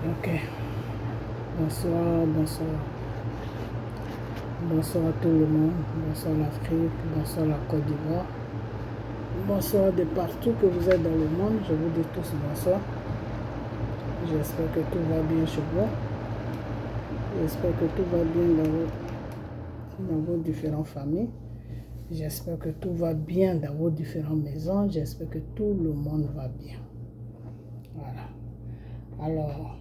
Ok, bonsoir, bonsoir. Bonsoir à tout le monde, bonsoir l'Afrique, bonsoir la Côte d'Ivoire. Bonsoir de partout que vous êtes dans le monde, je vous dis tous bonsoir. J'espère que tout va bien chez vous. J'espère que tout va bien dans vos différentes familles. J'espère que tout va bien dans vos différentes maisons. J'espère que tout le monde va bien. Voilà. Alors,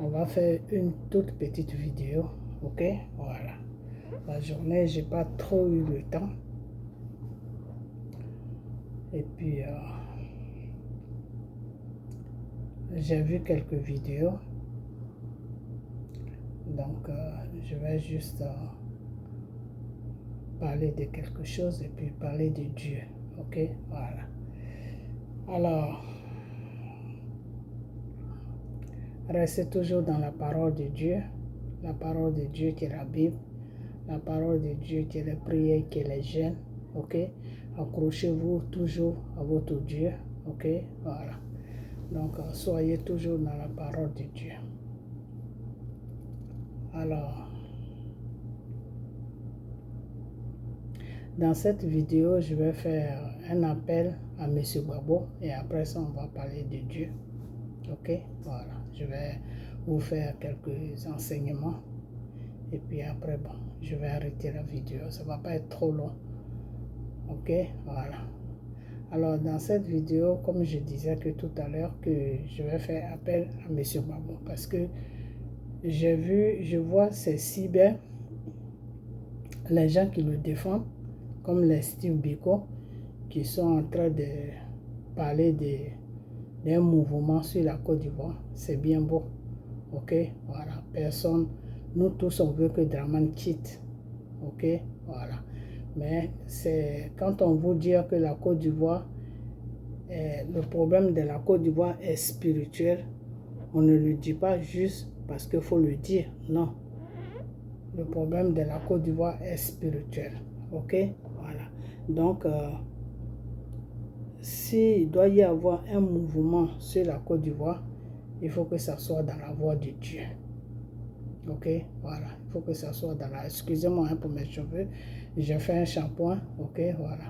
on va faire une toute petite vidéo, ok? Voilà. La journée, j'ai pas trop eu le temps. Et puis, j'ai vu quelques vidéos. Donc, je vais juste parler de quelque chose et puis parler de Dieu, ok? Voilà. Alors, restez toujours dans la parole de Dieu. La parole de Dieu qui est la Bible. La parole de Dieu qui est les prières, qui est les jeûnes, ok? Accrochez-vous toujours à votre Dieu, ok? Voilà. Donc, soyez toujours dans la parole de Dieu. Alors, dans cette vidéo, je vais faire un appel à M. Gbagbo et après ça, on va parler de Dieu. Ok? Voilà. Je vais vous faire quelques enseignements et puis après, bon, je vais arrêter la vidéo. Ça ne va pas être trop long. Ok? Voilà. Alors, dans cette vidéo, comme je disais que tout à l'heure, que je vais faire appel à M. Gbagbo parce que je vois ces cyber, les gens qui le défendent, comme les Steve Biko, qui sont en train de parler d'un mouvement sur la Côte d'Ivoire. C'est bien beau. Ok? Voilà. Personne, nous tous, on veut que Dramane quitte. Ok? Voilà. Mais c'est quand on veut dire que la Côte d'Ivoire, le problème de la Côte d'Ivoire est spirituel, on ne le dit pas juste parce qu'il faut le dire. Non. Le problème de la Côte d'Ivoire est spirituel. Ok? Voilà. Donc, s'il doit y avoir un mouvement sur la Côte d'Ivoire, il faut que ça soit dans la voie de Dieu. Ok? Voilà. Il faut que ça soit dans la... Excusez-moi pour mes cheveux. Je fais un shampoing. Ok? Voilà.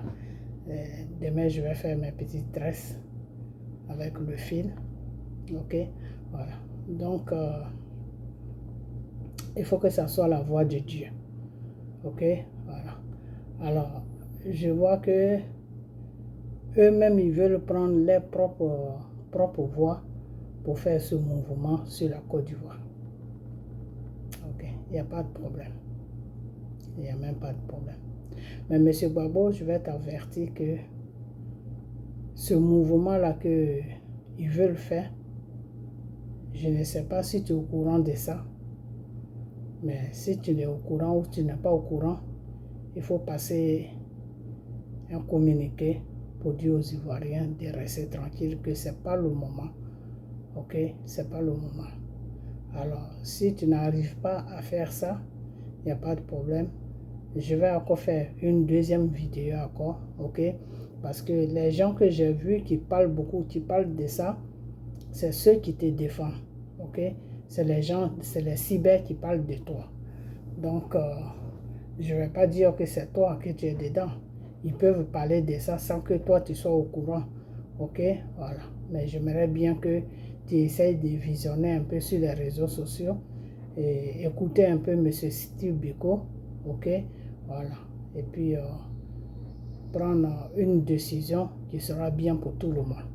Demain, je vais faire mes petites tresses avec le fil. Ok? Voilà. Donc, il faut que ça soit la voie de Dieu. Ok? Voilà. Alors, je vois que eux-mêmes, ils veulent prendre leur propre voie pour faire ce mouvement sur la Côte d'Ivoire. Ok, il n'y a pas de problème. Il n'y a même pas de problème. Mais M. Gbagbo, je vais t'avertir que ce mouvement-là qu'ils veulent faire, je ne sais pas si tu es au courant de ça. Mais si tu es au courant ou tu n'es pas au courant, il faut passer un communiqué pour dire aux Ivoiriens de rester tranquilles, que ce n'est pas le moment. Ok, ce n'est pas le moment. Alors, si tu n'arrives pas à faire ça, il n'y a pas de problème. Je vais encore faire une deuxième vidéo encore, ok? Parce que les gens que j'ai vus qui parlent beaucoup, qui parlent de ça, c'est ceux qui te défendent, ok? C'est les gens, c'est les cyber qui parlent de toi. Donc, je ne vais pas dire que c'est toi que tu es dedans. Ils peuvent parler de ça sans que toi tu sois au courant, ok? Voilà. Mais j'aimerais bien que tu essayes de visionner un peu sur les réseaux sociaux et écouter un peu M. Steve Biko, ok? Voilà. Et puis, prendre une décision qui sera bien pour tout le monde.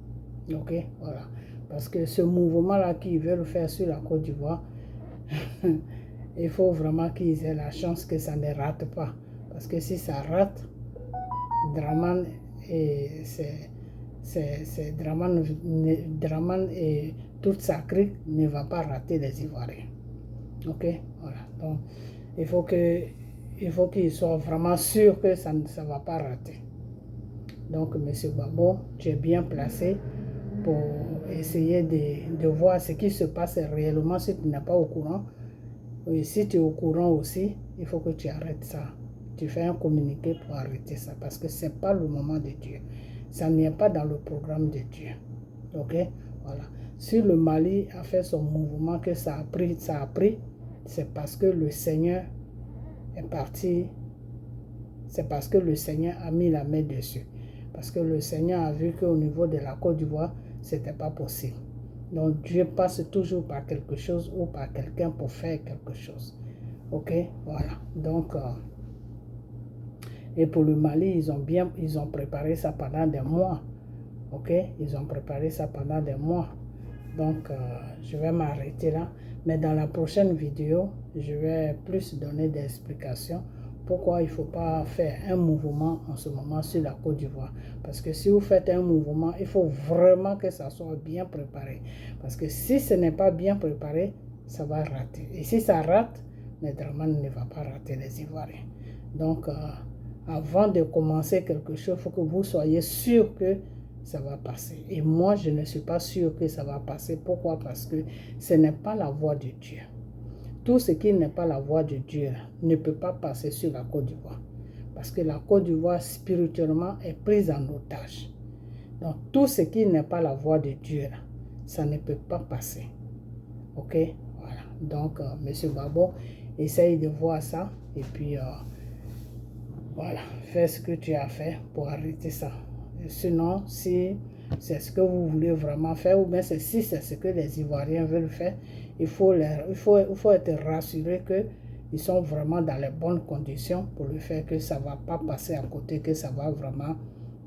Ok? Voilà. Parce que ce mouvement-là qu'ils veulent faire sur la Côte d'Ivoire, il faut vraiment qu'ils aient la chance que ça ne rate pas. Parce que si ça rate, Dramane et Dramane et toute sa clique ne va pas rater les Ivoiriens. Ok? Voilà. Donc, il faut qu'ils soient vraiment sûrs que ça ne va pas rater. Donc, M. Gbagbo, tu es bien placé pour essayer de voir ce qui se passe réellement si tu n'es pas au courant. Et si tu es au courant aussi, il faut que tu arrêtes ça. Tu fais un communiqué pour arrêter ça parce que ce n'est pas le moment de Dieu. Ça n'est pas dans le programme de Dieu. Ok? Voilà. Si le Mali a fait son mouvement, que ça a pris, c'est parce que le Seigneur est parti, c'est parce que le Seigneur a mis la main dessus. Parce que le Seigneur a vu qu'au niveau de la Côte d'Ivoire, ce n'était pas possible. Donc Dieu passe toujours par quelque chose ou par quelqu'un pour faire quelque chose. Ok, voilà. Donc, et pour le Mali, ils ont préparé ça pendant des mois. Ok, ils ont préparé ça pendant des mois. Donc, je vais m'arrêter là. Mais dans la prochaine vidéo, je vais plus donner des explications pourquoi il ne faut pas faire un mouvement en ce moment sur la Côte d'Ivoire. Parce que si vous faites un mouvement, il faut vraiment que ça soit bien préparé. Parce que si ce n'est pas bien préparé, ça va rater. Et si ça rate, le Dramane ne va pas rater les Ivoiriens. Donc, avant de commencer quelque chose, il faut que vous soyez sûr que ça va passer. Et moi, je ne suis pas sûr que ça va passer. Pourquoi? Parce que ce n'est pas la voie de Dieu. Tout ce qui n'est pas la voie de Dieu ne peut pas passer sur la Côte d'Ivoire. Parce que la Côte d'Ivoire, spirituellement, est prise en otage. Donc, tout ce qui n'est pas la voie de Dieu, ça ne peut pas passer. Ok? Voilà. Donc, M. Babo, essaye de voir ça. Et puis, voilà, fais ce que tu as fait pour arrêter ça. Et sinon, si c'est ce que vous voulez vraiment faire, ou bien si c'est ce que les Ivoiriens veulent faire, il faut être rassuré qu'ils sont vraiment dans les bonnes conditions pour le faire, que ça ne va pas passer à côté, que ça va vraiment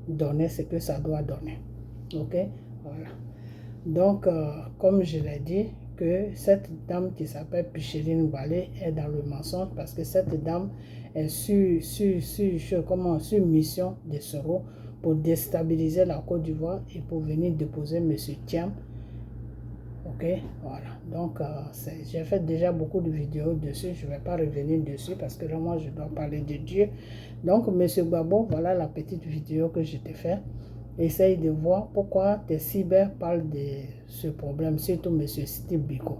donner ce que ça doit donner. Ok? Voilà. Donc, comme je l'ai dit, que cette dame qui s'appelle Picheline Balé est dans le mensonge parce que cette dame est sur mission de Soro pour déstabiliser la Côte d'Ivoire et pour venir déposer M. Thiam. Ok, voilà. Donc, j'ai fait déjà beaucoup de vidéos dessus. Je ne vais pas revenir dessus parce que là, moi, je dois parler de Dieu. Donc, M. Babo, voilà la petite vidéo que je t'ai fait. Essaye de voir pourquoi tes cyber parlent de ce problème, surtout M. Steve Biko.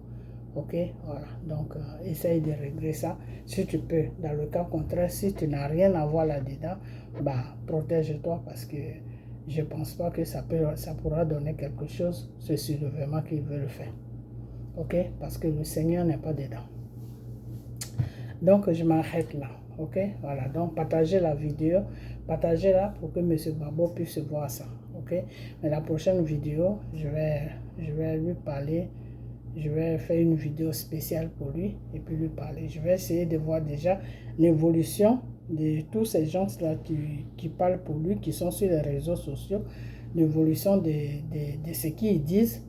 Ok, voilà. Donc, essaye de régler ça si tu peux. Dans le cas contraire, si tu n'as rien à voir là-dedans, bah, protège-toi parce que je ne pense pas que ça pourra donner quelque chose, ce soulèvement qu'ils veulent faire. Ok, parce que le Seigneur n'est pas dedans. Donc, je m'arrête là. Ok, voilà. Donc, partagez la vidéo. Partagez-la pour que M. Babo puisse voir ça. Ok, mais la prochaine vidéo, je vais lui parler. Je vais faire une vidéo spéciale pour lui et puis lui parler. Je vais essayer de voir déjà l'évolution de tous ces gens-là qui parlent pour lui, qui sont sur les réseaux sociaux, l'évolution de ce qu'ils disent.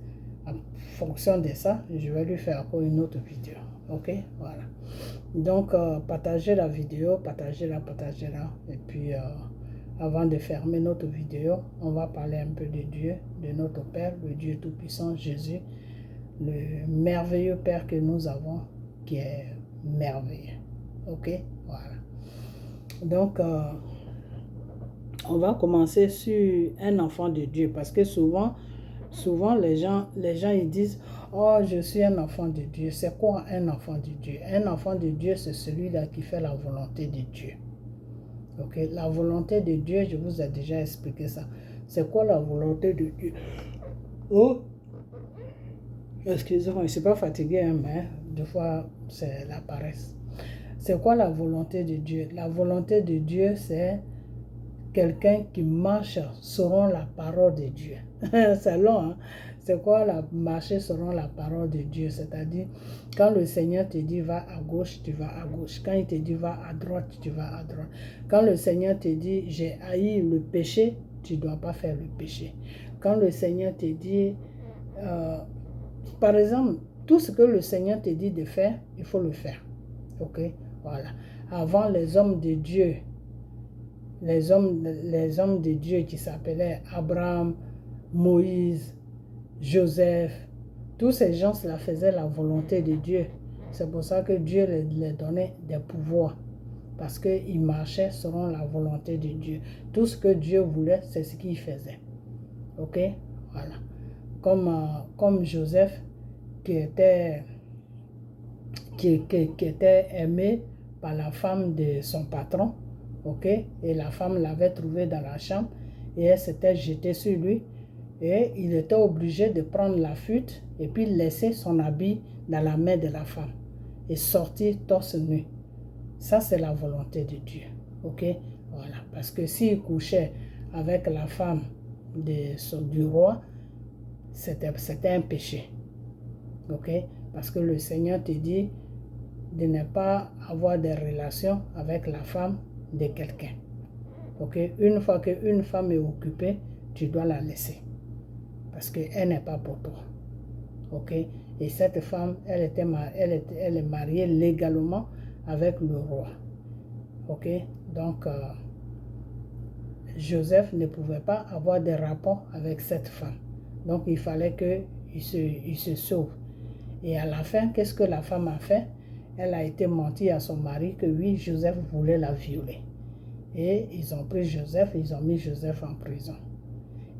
En fonction de ça, je vais lui faire encore une autre vidéo. Ok, voilà. Donc, partagez la vidéo, partagez-la. Et puis, avant de fermer notre vidéo, on va parler un peu de Dieu, de notre Père, le Dieu Tout-Puissant, Jésus, le merveilleux Père que nous avons, qui est merveilleux. Ok, voilà. Donc, on va commencer sur un enfant de Dieu, parce que souvent les gens ils disent, oh, je suis un enfant de Dieu. C'est quoi un enfant de Dieu? Un enfant de Dieu, c'est celui-là qui fait la volonté de Dieu. Ok, la volonté de Dieu, je vous ai déjà expliqué ça. C'est quoi la volonté de Dieu? Oh, excusez-moi, je ne suis pas fatigué, hein, mais des fois, c'est la paresse. C'est quoi la volonté de Dieu? La volonté de Dieu, c'est quelqu'un qui marche selon la parole de Dieu. C'est long, hein? C'est quoi marcher selon la parole de Dieu? C'est-à-dire, quand le Seigneur te dit va à gauche, tu vas à gauche. Quand il te dit va à droite, tu vas à droite. Quand le Seigneur te dit j'ai haï le péché, tu ne dois pas faire le péché. Quand le Seigneur te dit, par exemple, tout ce que le Seigneur te dit de faire, il faut le faire. Ok? Voilà. Avant, les hommes de Dieu, les hommes de Dieu qui s'appelaient Abraham, Moïse, Joseph, tous ces gens-là faisaient la volonté de Dieu. C'est pour ça que Dieu leur donnait des pouvoirs. Parce qu'ils marchaient selon la volonté de Dieu. Tout ce que Dieu voulait, c'est ce qu'il faisait. Ok? Voilà. Comme Joseph, qui était aimé par la femme de son patron. Ok, et la femme l'avait trouvé dans la chambre et elle s'était jetée sur lui Et il était obligé de prendre la fuite et puis laisser son habit dans la main de la femme et sortir torse nu. Ça, c'est la volonté de Dieu. Ok? Voilà. Parce que s'il couchait avec la femme du roi, c'était un péché. Ok? Parce que le Seigneur te dit de ne pas avoir des relations avec la femme de quelqu'un. Ok? Une fois qu'une femme est occupée, tu dois la laisser. Parce qu'elle n'est pas pour toi. Ok? Et cette femme, elle est mariée légalement avec le roi. Ok? Donc, Joseph ne pouvait pas avoir de rapport avec cette femme. Donc, il fallait qu'il se sauve. Et à la fin, qu'est-ce que la femme a fait? Elle a été mentie à son mari que oui, Joseph voulait la violer. Et ils ont pris Joseph, ils ont mis Joseph en prison.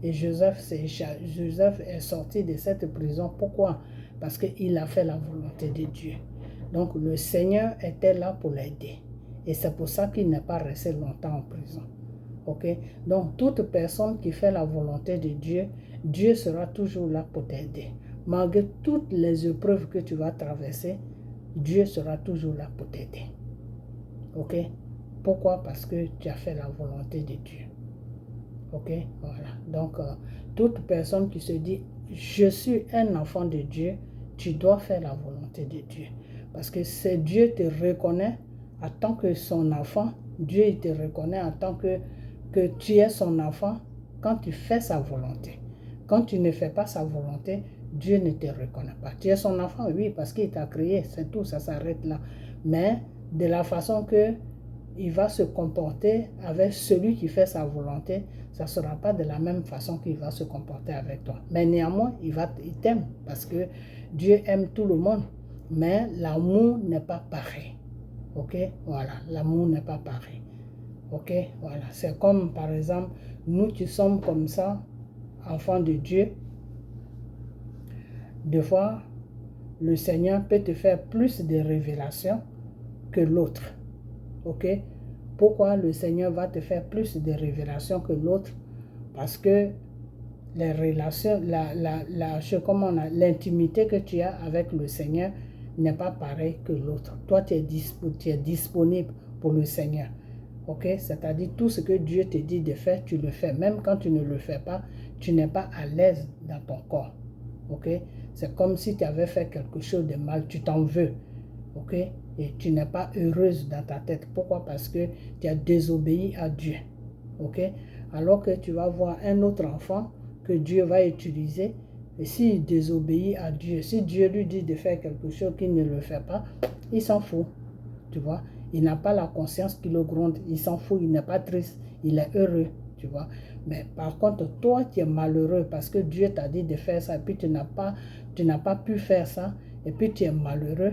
Et Joseph est sorti de cette prison. Pourquoi? Parce qu'il a fait la volonté de Dieu. Donc le Seigneur était là pour l'aider. Et c'est pour ça qu'il n'est pas resté longtemps en prison. Ok? Donc toute personne qui fait la volonté de Dieu, Dieu sera toujours là pour t'aider. Malgré toutes les épreuves que tu vas traverser, Dieu sera toujours là pour t'aider. Ok? Pourquoi? Parce que tu as fait la volonté de Dieu. Ok? Voilà. Donc, toute personne qui se dit, je suis un enfant de Dieu, tu dois faire la volonté de Dieu. Parce que c'est Dieu te reconnaît en tant que son enfant. Dieu il te reconnaît en tant que tu es son enfant quand tu fais sa volonté. Quand tu ne fais pas sa volonté, Dieu ne te reconnaît pas. Tu es son enfant, oui, parce qu'il t'a créé, c'est tout, ça s'arrête là. Mais de la façon que il va se comporter avec celui qui fait sa volonté, ça ne sera pas de la même façon qu'il va se comporter avec toi. Mais néanmoins, il t'aime parce que Dieu aime tout le monde. Mais l'amour n'est pas pareil. Ok? Voilà, l'amour n'est pas pareil. Ok? Voilà, c'est comme par exemple, nous qui sommes comme ça, enfants de Dieu, des fois, le Seigneur peut te faire plus de révélations que l'autre. Ok? Pourquoi le Seigneur va te faire plus de révélations que l'autre? Parce que les relations, l'intimité que tu as avec le Seigneur n'est pas pareille que l'autre. Toi, tu es disponible pour le Seigneur. Ok? C'est-à-dire tout ce que Dieu te dit de faire, tu le fais. Même quand tu ne le fais pas, tu n'es pas à l'aise dans ton corps. Ok? C'est comme si tu avais fait quelque chose de mal, tu t'en veux. Ok? Et tu n'es pas heureuse dans ta tête. Pourquoi? Parce que tu as désobéi à Dieu. Ok? Alors que tu vas voir un autre enfant que Dieu va utiliser. Et s'il désobéit à Dieu, si Dieu lui dit de faire quelque chose qu'il ne le fait pas, il s'en fout. Tu vois? Il n'a pas la conscience qui le gronde. Il s'en fout. Il n'est pas triste. Il est heureux. Tu vois? Mais par contre, toi, tu es malheureux parce que Dieu t'a dit de faire ça et puis tu n'as pas pu faire ça et puis tu es malheureux.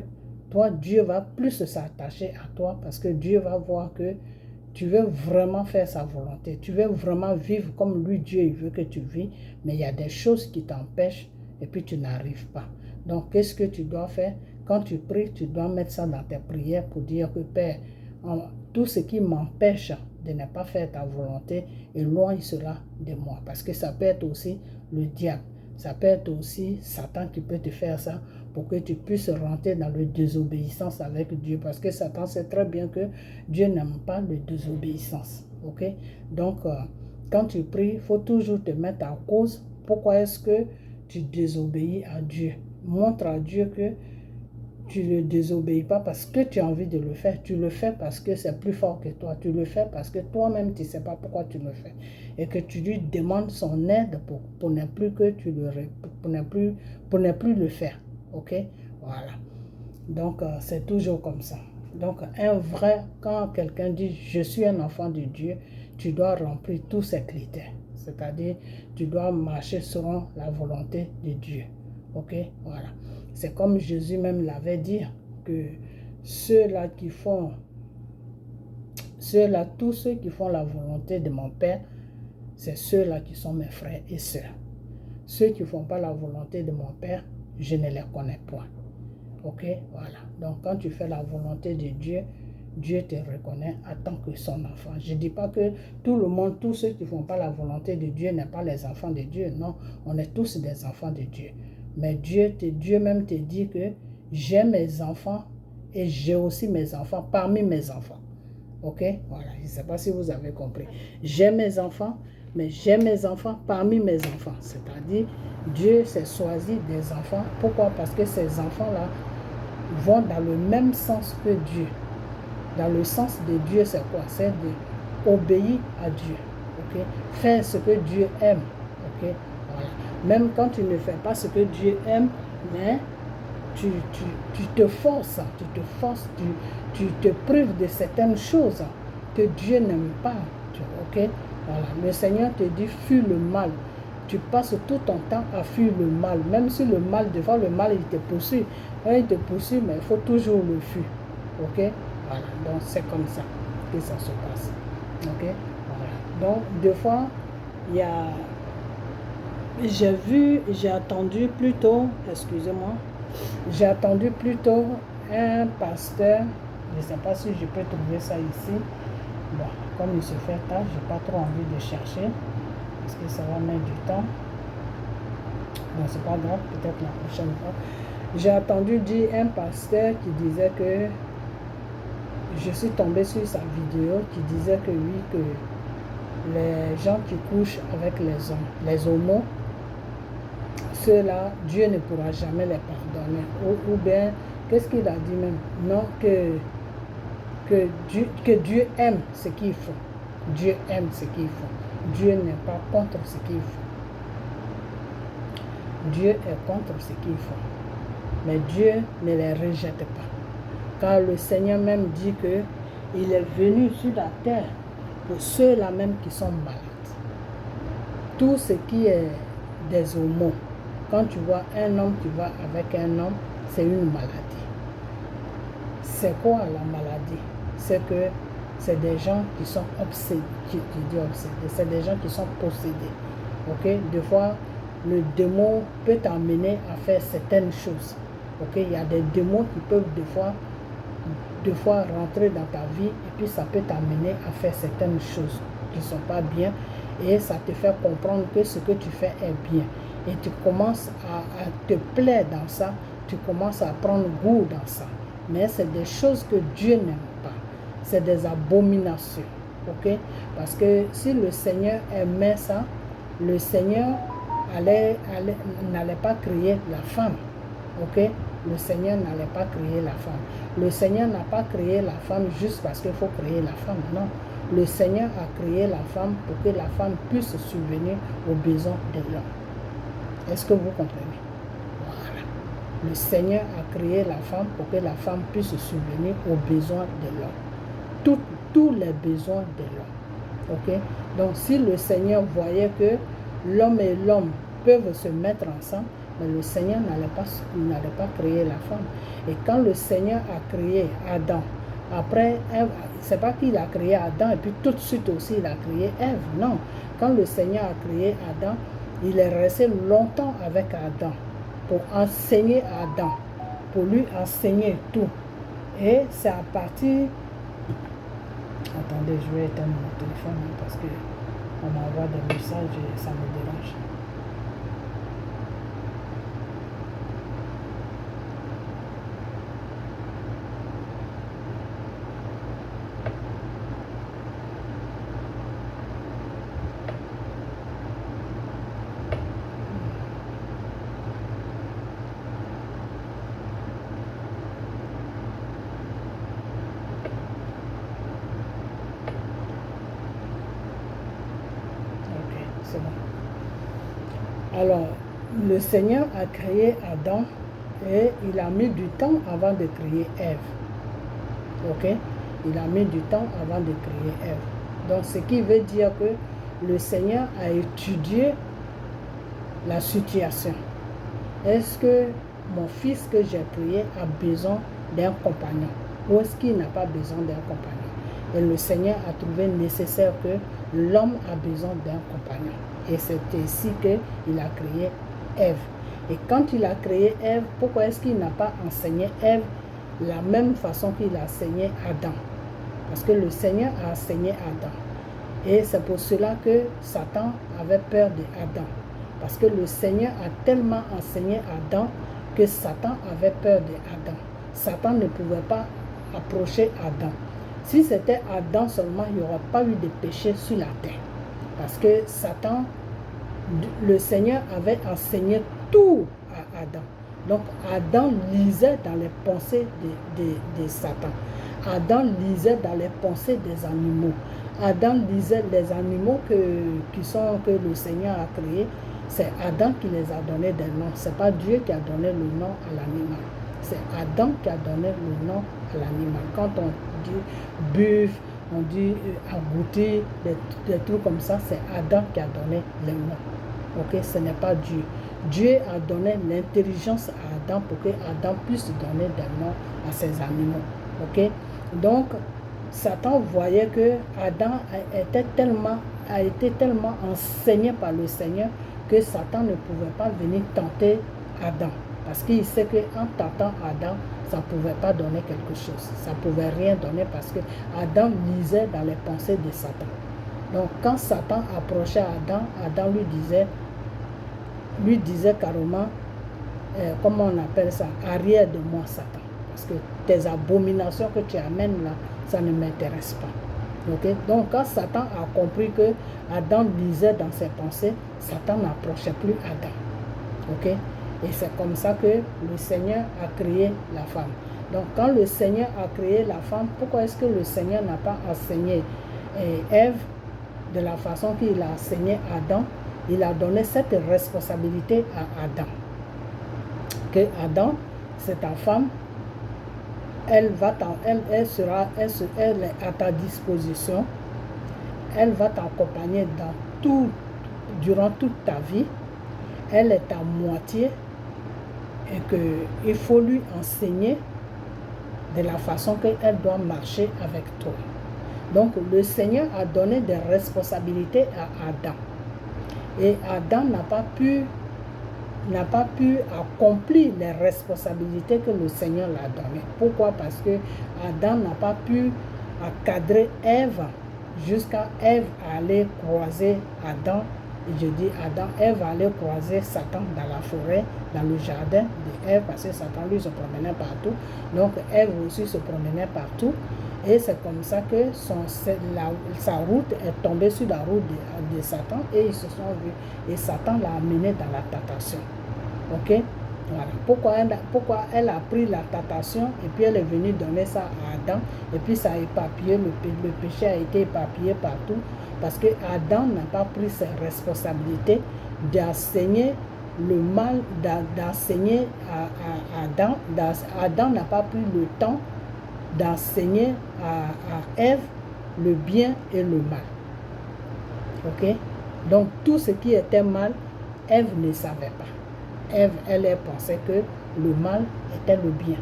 Toi, Dieu va plus s'attacher à toi parce que Dieu va voir que tu veux vraiment faire sa volonté. Tu veux vraiment vivre comme lui, Dieu, il veut que tu vis. Mais il y a des choses qui t'empêchent et puis tu n'arrives pas. Donc, qu'est-ce que tu dois faire? Quand tu pries, tu dois mettre ça dans tes prières pour dire que Père, tout ce qui m'empêche de ne pas faire ta volonté, éloigne cela de moi. Parce que ça peut être aussi le diable. Ça peut être aussi Satan qui peut te faire ça pour que tu puisses rentrer dans la désobéissance avec Dieu. Parce que Satan sait très bien que Dieu n'aime pas la désobéissance. Ok? Donc, quand tu pries, il faut toujours te mettre en cause. Pourquoi est-ce que tu désobéis à Dieu? Montre à Dieu que tu ne désobéis pas parce que tu as envie de le faire. Tu le fais parce que c'est plus fort que toi. Tu le fais parce que toi-même, tu ne sais pas pourquoi tu le fais. Et que tu lui demandes son aide pour ne plus le faire. Ok? Voilà. Donc, c'est toujours comme ça. Donc, quand quelqu'un dit « Je suis un enfant de Dieu », tu dois remplir tous ces critères. C'est-à-dire, tu dois marcher selon la volonté de Dieu. Ok? Voilà. C'est comme Jésus même l'avait dit, que tous ceux qui font la volonté de mon Père, c'est ceux-là qui sont mes frères et sœurs. Ceux qui ne font pas la volonté de mon Père, je ne les connais point. Ok? Voilà. Donc, quand tu fais la volonté de Dieu, Dieu te reconnaît en tant que son enfant. Je ne dis pas que tout le monde, tous ceux qui ne font pas la volonté de Dieu n'est pas les enfants de Dieu. Non, on est tous des enfants de Dieu. Mais Dieu même te dit que j'ai mes enfants et j'ai aussi mes enfants parmi mes enfants. Ok? Voilà, je ne sais pas si vous avez compris. J'ai mes enfants, mais j'ai mes enfants parmi mes enfants. C'est-à-dire, Dieu s'est choisi des enfants. Pourquoi? Parce que ces enfants-là vont dans le même sens que Dieu. Dans le sens de Dieu, c'est quoi? C'est d'obéir à Dieu. Ok? Faire ce que Dieu aime. Ok? Voilà. Même quand tu ne fais pas ce que Dieu aime, mais tu te forces, tu te prives de certaines choses que Dieu n'aime pas. Ok? Voilà. Le Seigneur te dit, fuis le mal. Tu passes tout ton temps à fuir le mal. Même si le mal, devant le mal, il te poursuit. Il te poursuit, mais il faut toujours le fuir. Ok? Voilà. Donc, c'est comme ça que ça se passe. Ok? Voilà. Donc, des fois, il y a... J'ai attendu plutôt, excusez-moi, j'ai attendu plutôt un pasteur, je ne sais pas si je peux trouver ça ici. Bon, comme il se fait tard, je n'ai pas trop envie de chercher, parce que ça va mettre du temps. Bon, c'est pas grave, peut-être la prochaine fois. J'ai entendu dire un pasteur qui disait que, je suis tombé sur sa vidéo, qui disait que oui, que les gens qui couchent avec les hommes, les homos, ceux-là, Dieu ne pourra jamais les pardonner. Ou bien, qu'est-ce qu'il a dit même? Non, que Dieu aime ce qu'ils font. Dieu aime ce qu'ils font. Dieu n'est pas contre ce qu'ils font. Dieu est contre ce qu'ils font. Mais Dieu ne les rejette pas. Car le Seigneur même dit que il est venu sur la terre pour ceux-là même qui sont malades. Tout ce qui est des homos. Quand tu vois un homme qui va avec un homme, c'est une maladie. C'est quoi la maladie? C'est que c'est des gens qui sont obsédés, c'est des gens qui sont possédés. Ok? Des fois, le démon peut t'amener à faire certaines choses. Ok? Il y a des démons qui peuvent des fois rentrer dans ta vie et puis ça peut t'amener à faire certaines choses qui ne sont pas bien et ça te fait comprendre que ce que tu fais est bien. Et tu commences à te plaire dans ça, tu commences à prendre goût dans ça. Mais c'est des choses que Dieu n'aime pas. C'est des abominations. Ok? Parce que si le Seigneur aimait ça, le Seigneur n'allait pas créer la femme. Ok? Le Seigneur n'allait pas créer la femme. Le Seigneur n'a pas créé la femme juste parce qu'il faut créer la femme. Non. Le Seigneur a créé la femme pour que la femme puisse subvenir aux besoins de l'homme. Est-ce que vous comprenez? Voilà. Le Seigneur a créé la femme pour que la femme puisse subvenir aux besoins de l'homme. Tous les besoins de l'homme. Ok? Donc, si le Seigneur voyait que l'homme et l'homme peuvent se mettre ensemble, mais le Seigneur n'allait pas créer la femme. Et quand le Seigneur a créé Adam, après, c'est pas qu'il a créé Adam et puis tout de suite aussi il a créé Ève. Non. Quand le Seigneur a créé Adam, il est resté longtemps avec Adam pour enseigner Adam, pour lui enseigner tout. Et c'est à partir... Attendez, je vais éteindre mon téléphone parce que on m'envoie des messages et ça me dérange. C'est bon. Alors, le Seigneur a créé Adam et il a mis du temps avant de créer Ève. Ok? Il a mis du temps avant de créer Ève. Donc, ce qui veut dire que le Seigneur a étudié la situation. Est-ce que mon fils que j'ai créé a besoin d'un compagnon? Ou est-ce qu'il n'a pas besoin d'un compagnon? Et le Seigneur a trouvé nécessaire que l'homme a besoin d'un compagnon. Et c'est ainsi qu'il a créé Ève. Et quand il a créé Ève, pourquoi est-ce qu'il n'a pas enseigné Ève la même façon qu'il a enseigné Adam? Parce que le Seigneur a enseigné Adam. Et c'est pour cela que Satan avait peur d'Adam. Parce que le Seigneur a tellement enseigné Adam que Satan avait peur d'Adam. Satan ne pouvait pas approcher Adam. Si c'était Adam seulement, il n'y aurait pas eu de péché sur la terre. Parce que Satan, le Seigneur avait enseigné tout à Adam. Donc Adam lisait dans les pensées de Satan. Adam lisait dans les pensées des animaux. Adam lisait les animaux que le Seigneur a créés. C'est Adam qui les a donné des noms. Ce n'est pas Dieu qui a donné le nom à l'animal. C'est Adam qui a donné le nom à l'animal. Quand on dit buffle, on dit agouti, des trucs comme ça, c'est Adam qui a donné les noms. Ok, ce n'est pas Dieu. Dieu a donné l'intelligence à Adam pour que Adam puisse donner des noms à ses animaux. Ok, donc Satan voyait que Adam a été tellement enseigné par le Seigneur que Satan ne pouvait pas venir tenter Adam. Parce qu'il sait qu'en tentant Adam, ça ne pouvait pas donner quelque chose. Ça ne pouvait rien donner parce que Adam lisait dans les pensées de Satan. Donc quand Satan approchait Adam, Adam lui disait carrément, comment on appelle ça, arrière de moi Satan. Parce que tes abominations que tu amènes là, ça ne m'intéresse pas. Okay? Donc quand Satan a compris que Adam lisait dans ses pensées, Satan n'approchait plus Adam. Okay? Et c'est comme ça que le Seigneur a créé la femme. Donc quand le Seigneur a créé la femme, pourquoi est-ce que le Seigneur n'a pas enseigné Ève de la façon qu'il a enseigné Adam? Il a donné cette responsabilité à Adam. Que Adam, c'est ta femme, elle est à ta disposition, elle va t'accompagner durant toute ta vie, elle est ta moitié et qu'il faut lui enseigner de la façon qu'elle doit marcher avec toi. Donc le Seigneur a donné des responsabilités à Adam et Adam n'a pas pu accomplir les responsabilités que le Seigneur l'a données. Pourquoi? Parce que Adam n'a pas pu encadrer Ève jusqu'à Ève aller croiser Adam. Et je dis Adam, Ève allait croiser Satan dans la forêt, dans le jardin de Ève, parce que Satan lui se promenait partout. Donc Ève aussi se promenait partout. Et c'est comme ça que sa route est tombée sur la route de Satan et ils se sont vus. Et Satan l'a amené dans la tentation. Ok? Voilà. Pourquoi elle a pris la tentation et puis elle est venue donner ça à Adam et puis ça a éparpillé, le péché a été éparpillé partout parce que Adam n'a pas pris ses responsabilités d'enseigner le mal, d'enseigner à Adam. Adam n'a pas pris le temps d'enseigner à Ève le bien et le mal. Ok? Donc tout ce qui était mal, Ève ne savait pas. Ève, elle pensait que le mal était le bien.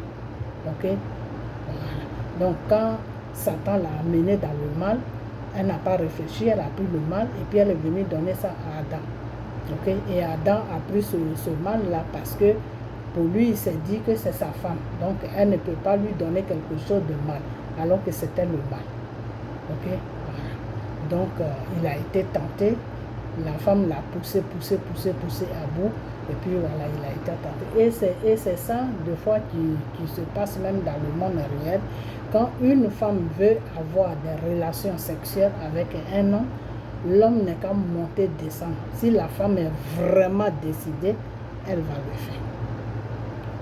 Ok? Voilà. Donc quand Satan l'a amené dans le mal, elle n'a pas réfléchi, elle a pris le mal et puis elle est venue donner ça à Adam. Ok? Et Adam a pris ce mal-là parce que pour lui, il s'est dit que c'est sa femme. Donc elle ne peut pas lui donner quelque chose de mal, alors que c'était le mal. Ok? Voilà. Donc il a été tenté. La femme l'a poussé à bout. Et puis voilà, il a été tenté. Et c'est ça, des fois, qui se passe même dans le monde réel. Quand une femme veut avoir des relations sexuelles avec un homme, l'homme n'est qu'à monter, descendre. Si la femme est vraiment décidée, elle va le faire.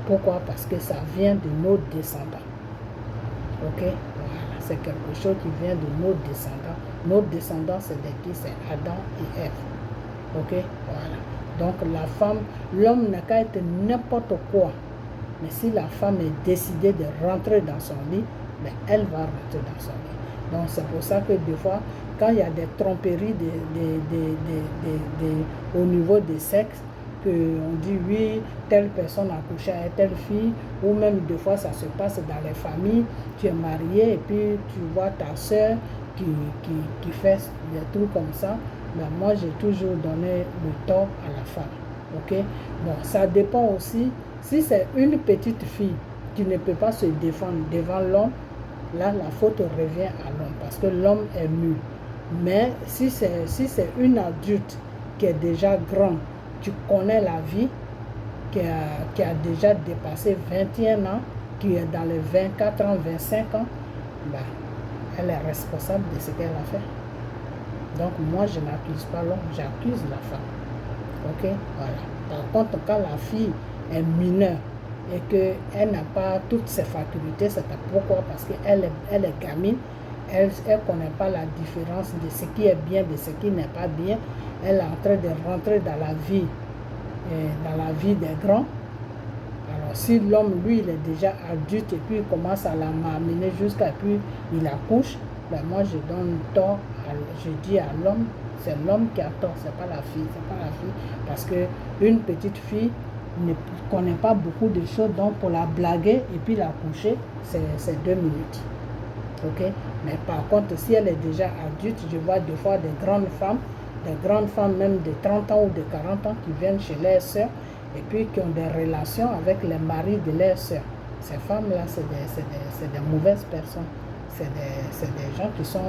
Pourquoi? Parce que ça vient de nos descendants. Ok? Voilà, c'est quelque chose qui vient de nos descendants. Nos descendants, c'est de qui? C'est Adam et Ève. Ok? Voilà. Donc la femme, l'homme n'a qu'à être n'importe quoi. Mais si la femme est décidée de rentrer dans son lit, mais elle va rentrer dans son lit. Donc c'est pour ça que des fois, quand il y a des tromperies au niveau des sexes, qu'on dit oui, telle personne a couché avec telle fille, ou même des fois ça se passe dans les familles, tu es marié et puis tu vois ta soeur qui fait des trucs comme ça. Mais moi j'ai toujours donné le tort à la femme. Ok? Bon, ça dépend aussi. Si c'est une petite fille qui ne peut pas se défendre devant l'homme, là, la faute revient à l'homme parce que l'homme est mûr. Mais si c'est une adulte qui est déjà grande, tu connais la vie, qui a déjà dépassé 21 ans, qui est dans les 24 ans, 25 ans, ben, elle est responsable de ce qu'elle a fait. Donc moi, je n'accuse pas l'homme, j'accuse la femme. Ok, voilà. Par contre, quand la fille est mineure et qu'elle n'a pas toutes ses facultés, c'est pourquoi? Parce qu'elle est gamine, elle ne connaît pas la différence de ce qui est bien, de ce qui n'est pas bien. Elle est en train de rentrer dans la vie des grands. Alors si l'homme, lui, il est déjà adulte et puis il commence à la m'amener jusqu'à puis il accouche, ben moi je donne tort, je dis à l'homme, c'est l'homme qui a tort, c'est pas la fille, parce que une petite fille ne connaît pas beaucoup de choses, donc pour la blaguer et puis la coucher, c'est 2 minutes. Ok? Mais par contre, si elle est déjà adulte, je vois des fois des grandes femmes même de 30 ans ou de 40 ans qui viennent chez leurs sœurs et puis qui ont des relations avec les maris de leurs sœurs. Ces femmes-là, c'est des mauvaises personnes. C'est des gens qui sont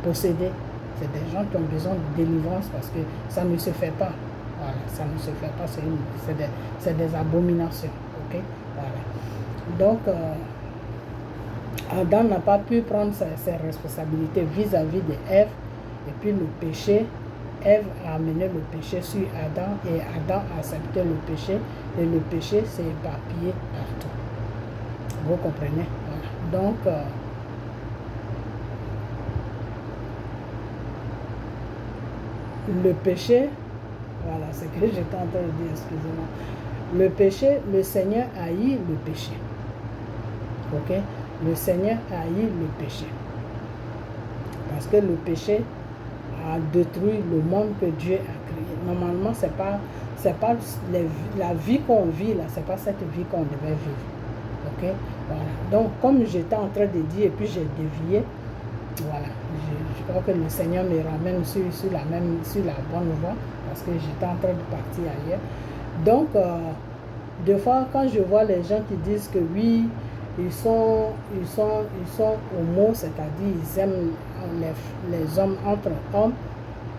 possédés. C'est des gens qui ont besoin de délivrance parce que ça ne se fait pas. Voilà, ça ne se fait pas. C'est des abominations. Ok? Voilà. Donc, Adam n'a pas pu prendre ses responsabilités vis-à-vis de Ève. Et puis le péché, Ève a amené le péché sur Adam et Adam a accepté le péché. Et le péché s'est éparpillé partout. Vous comprenez? Voilà. Donc, le péché, voilà ce que j'étais en train de dire, excusez-moi. Le péché, le Seigneur haït le péché. Ok? Le Seigneur haït le péché. Parce que le péché a détruit le monde que Dieu a créé. Normalement, c'est pas la vie qu'on vit là, c'est pas cette vie qu'on devait vivre. Ok? Voilà. Donc, comme j'étais en train de dire et puis j'ai dévié, voilà. Je crois que le Seigneur me ramène sur la bonne voie parce que j'étais en train de partir ailleurs. Donc, des fois, quand je vois les gens qui disent que oui, ils sont homo, c'est-à-dire ils aiment les hommes entre hommes,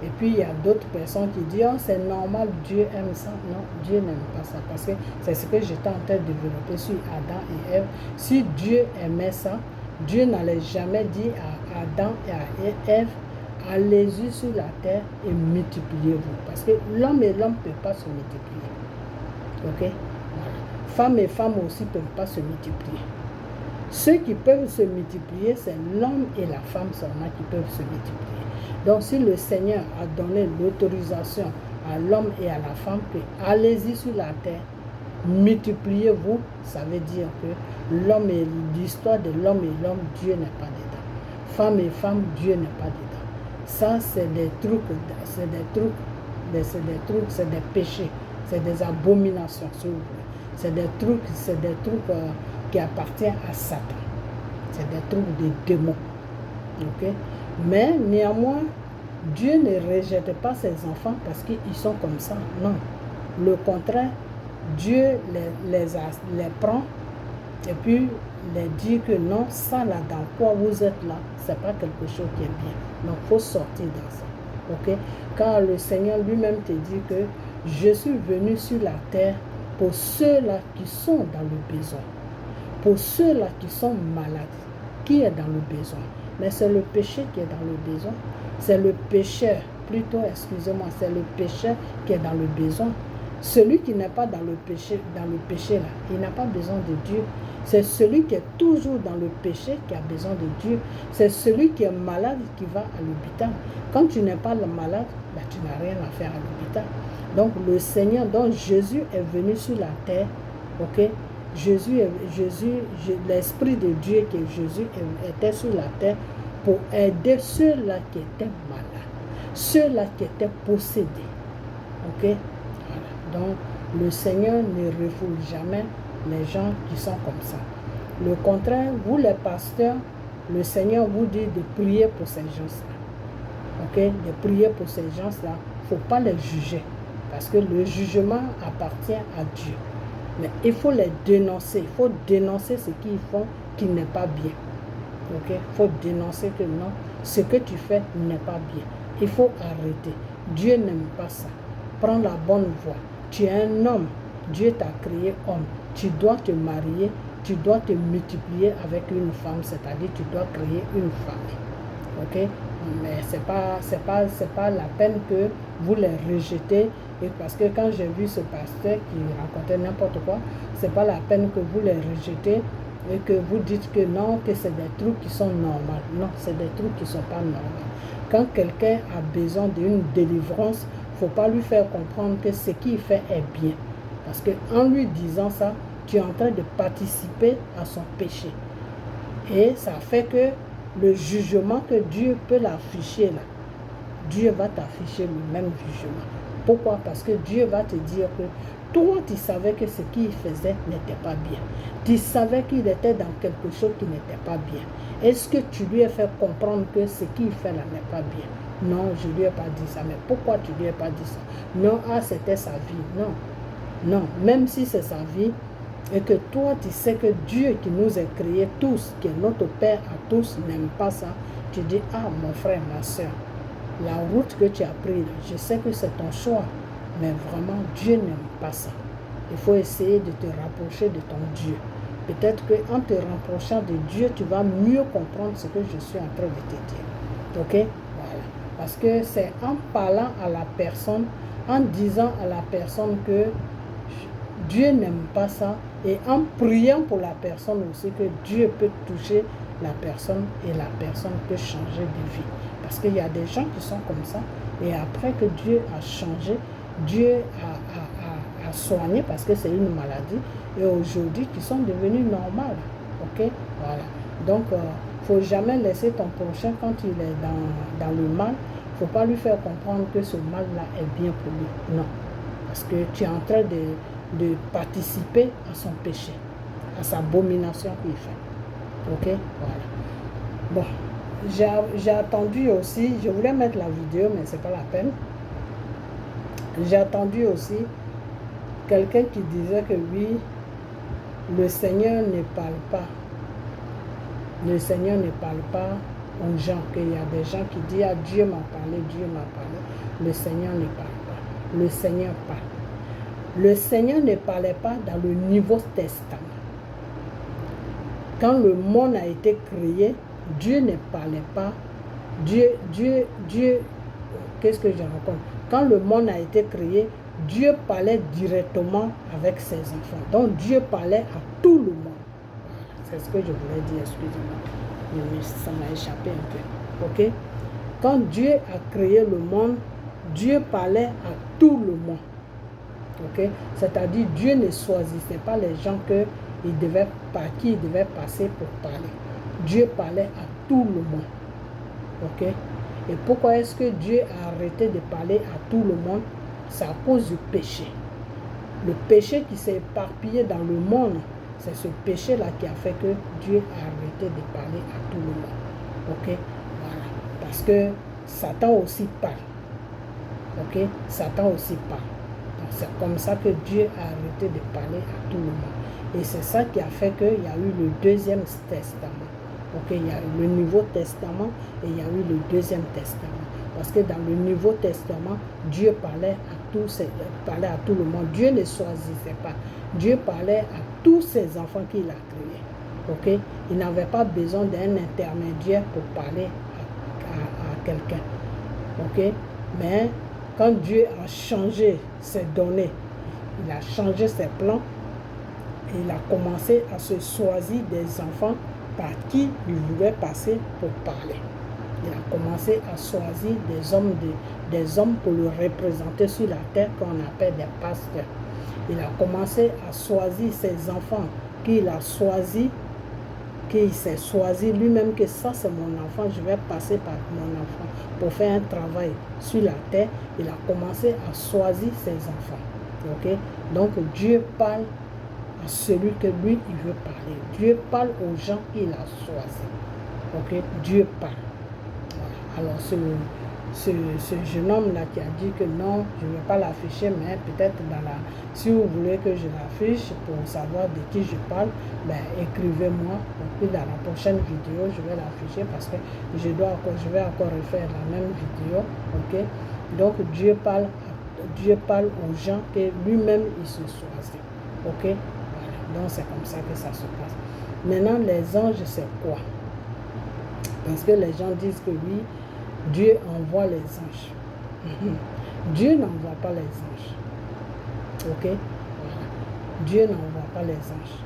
et puis il y a d'autres personnes qui disent oh, c'est normal, Dieu aime ça. Non, Dieu n'aime pas ça parce que c'est ce que j'étais en train de développer sur Adam et Ève. Si Dieu aimait ça, Dieu n'allait jamais dire à Adam et à Ève allez-y sur la terre et multipliez-vous. Parce que l'homme et l'homme ne peuvent pas se multiplier. Ok? Voilà. Femme et femme aussi ne peuvent pas se multiplier. Ceux qui peuvent se multiplier, c'est l'homme et la femme seulement qui peuvent se multiplier. Donc si le Seigneur a donné l'autorisation à l'homme et à la femme que allez-y sur la terre, multipliez-vous, ça veut dire que l'histoire de l'homme et l'homme, Dieu n'est pas dedans. Femme et femme, Dieu n'est pas dedans. Ça, c'est des trucs, c'est des péchés, c'est des abominations, s'il vous plaît. C'est des trucs qui appartiennent à Satan. C'est des trucs de démons. Ok? Mais néanmoins, Dieu ne rejette pas ses enfants parce qu'ils sont comme ça. Non. Le contraire, Dieu les prend et puis les dit que non, ça là dans quoi vous êtes là, c'est pas quelque chose qui est bien. Donc il faut sortir dans ça. Ok? Quand le Seigneur lui-même te dit que je suis venu sur la terre pour ceux-là qui sont dans le besoin, pour ceux-là qui sont malades, qui est dans le besoin. Mais c'est le péché qui est dans le besoin. C'est le pécheur, plutôt, excusez-moi, c'est le pécheur qui est dans le besoin. Celui qui n'est pas dans le péché là, il n'a pas besoin de Dieu. C'est celui qui est toujours dans le péché qui a besoin de Dieu. C'est celui qui est malade qui va à l'hôpital. Quand tu n'es pas le malade, ben, tu n'as rien à faire à l'hôpital. Donc le Seigneur, donc Jésus est venu sur la terre, ok? L'Esprit de Dieu qui est Jésus était sur la terre pour aider ceux-là qui étaient malades, ceux-là qui étaient possédés. Ok? Voilà. Donc, le Seigneur ne refoule jamais les gens qui sont comme ça. Le contraire, vous les pasteurs, le Seigneur vous dit de prier pour ces gens-là. Ok? De prier pour ces gens-là. Il ne faut pas les juger. Parce que le jugement appartient à Dieu. Mais il faut les dénoncer. Il faut dénoncer ce qu'ils font qui n'est pas bien. Ok, il faut dénoncer que non, ce que tu fais n'est pas bien. Il faut arrêter. Dieu n'aime pas ça. Prends la bonne voie. Tu es un homme. Dieu t'a créé homme. Tu dois te marier. Tu dois te multiplier avec une femme, c'est-à-dire tu dois créer une famille. Ok? Mais c'est pas la peine que vous les rejetez. Et parce que quand j'ai vu ce pasteur qui racontait n'importe quoi, c'est pas la peine que vous les rejetez et que vous dites que non, que c'est des trucs qui sont normaux. Non, c'est des trucs qui ne sont pas normaux. Quand quelqu'un a besoin d'une délivrance, il ne faut pas lui faire comprendre que ce qu'il fait est bien. Parce qu'en lui disant ça, tu es en train de participer à son péché. Et ça fait que le jugement que Dieu peut l'afficher là, Dieu va t'afficher le même jugement. Pourquoi? Parce que Dieu va te dire que toi, tu savais que ce qu'il faisait n'était pas bien. Tu savais qu'il était dans quelque chose qui n'était pas bien. Est-ce que tu lui as fait comprendre que ce qu'il fait là n'est pas bien? Non, je ne lui ai pas dit ça. Mais pourquoi tu ne lui as pas dit ça? Non, c'était sa vie. Non. Non, même si c'est sa vie, et que toi, tu sais que Dieu qui nous a créés tous, qui est notre Père à tous, n'aime pas ça, tu dis, ah, mon frère, ma soeur, la route que tu as prise, je sais que c'est ton choix, mais vraiment, Dieu n'aime pas ça. Il faut essayer de te rapprocher de ton Dieu. Peut-être qu'en te rapprochant de Dieu, tu vas mieux comprendre ce que je suis en train de te dire. Ok? Voilà. Parce que c'est en parlant à la personne, en disant à la personne que Dieu n'aime pas ça, et en priant pour la personne aussi, que Dieu peut toucher la personne et la personne peut changer de vie. Parce qu'il y a des gens qui sont comme ça, et après que Dieu a changé, Dieu a soigné, parce que c'est une maladie, et aujourd'hui qui sont devenus normales. Ok? Voilà. Donc, il ne faut jamais laisser ton prochain quand il est dans le mal, il ne faut pas lui faire comprendre que ce mal-là est bien pour lui. Non. Parce que tu es en train de participer à son péché, à sa abomination qu'il fait. Ok? Voilà. Bon, j'ai attendu aussi, je voulais mettre la vidéo, mais c'est pas la peine. J'ai attendu aussi quelqu'un qui disait que oui, le Seigneur ne parle pas. Le Seigneur ne parle pas aux gens, qu'il y a des gens qui disent, ah, Dieu m'a parlé, Dieu m'a parlé. Le Seigneur ne parle pas. Le Seigneur parle. Le Seigneur ne parlait pas dans le Nouveau Testament. Quand le monde a été créé, Dieu ne parlait pas. Dieu, qu'est-ce que je raconte? Quand le monde a été créé, Dieu parlait directement avec ses enfants. Donc Dieu parlait à tout le monde. C'est ce que je voulais dire, excusez-moi. Ça m'a échappé un peu. Ok? Quand Dieu a créé le monde, Dieu parlait à tout le monde. Okay? C'est-à-dire Dieu ne choisissait pas les gens par qui il devait passer pour parler. Dieu parlait à tout le monde. Okay? Et pourquoi est-ce que Dieu a arrêté de parler à tout le monde? C'est à cause du péché. Le péché qui s'est éparpillé dans le monde, c'est ce péché-là qui a fait que Dieu a arrêté de parler à tout le monde. Ok? Voilà. Parce que Satan aussi parle. Ok? Satan aussi parle. C'est comme ça que Dieu a arrêté de parler à tout le monde. Et c'est ça qui a fait qu'il y a eu le deuxième testament. Okay, il y a eu le Nouveau Testament et il y a eu le deuxième testament. Parce que dans le Nouveau Testament, Dieu parlait à tout le monde. Dieu ne choisissait pas. Dieu parlait à tous ses enfants qu'il a créés. Okay? Il n'avait pas besoin d'un intermédiaire pour parler à quelqu'un. Okay? Mais quand Dieu a changé ses données, il a changé ses plans, et il a commencé à se choisir des enfants par qui il voulait passer pour parler. Il a commencé à choisir des hommes pour le représenter sur la terre qu'on appelle des pasteurs. Il a commencé à choisir ses enfants qu'il a choisi, qu'il s'est choisi lui-même que ça c'est mon enfant, je vais passer par mon enfant pour faire un travail sur la terre. Il a commencé à choisir ses enfants. Okay? Donc Dieu parle à celui que lui il veut parler. Dieu parle aux gens qu'il a choisis. Okay? Dieu parle. Voilà. Alors ce jeune homme-là qui a dit que non, je ne vais pas l'afficher, mais peut-être si vous voulez que je l'affiche pour savoir de qui je parle, ben, écrivez-moi. Et puis dans la prochaine vidéo, je vais l'afficher parce que je vais encore refaire la même vidéo. Ok? Donc Dieu parle aux gens que lui-même il se choisit. Ok? Voilà. Donc c'est comme ça que ça se passe. Maintenant, les anges, c'est quoi? Parce que les gens disent que oui, Dieu envoie les anges. Dieu n'envoie pas les anges. Ok? Voilà. Dieu n'envoie pas les anges.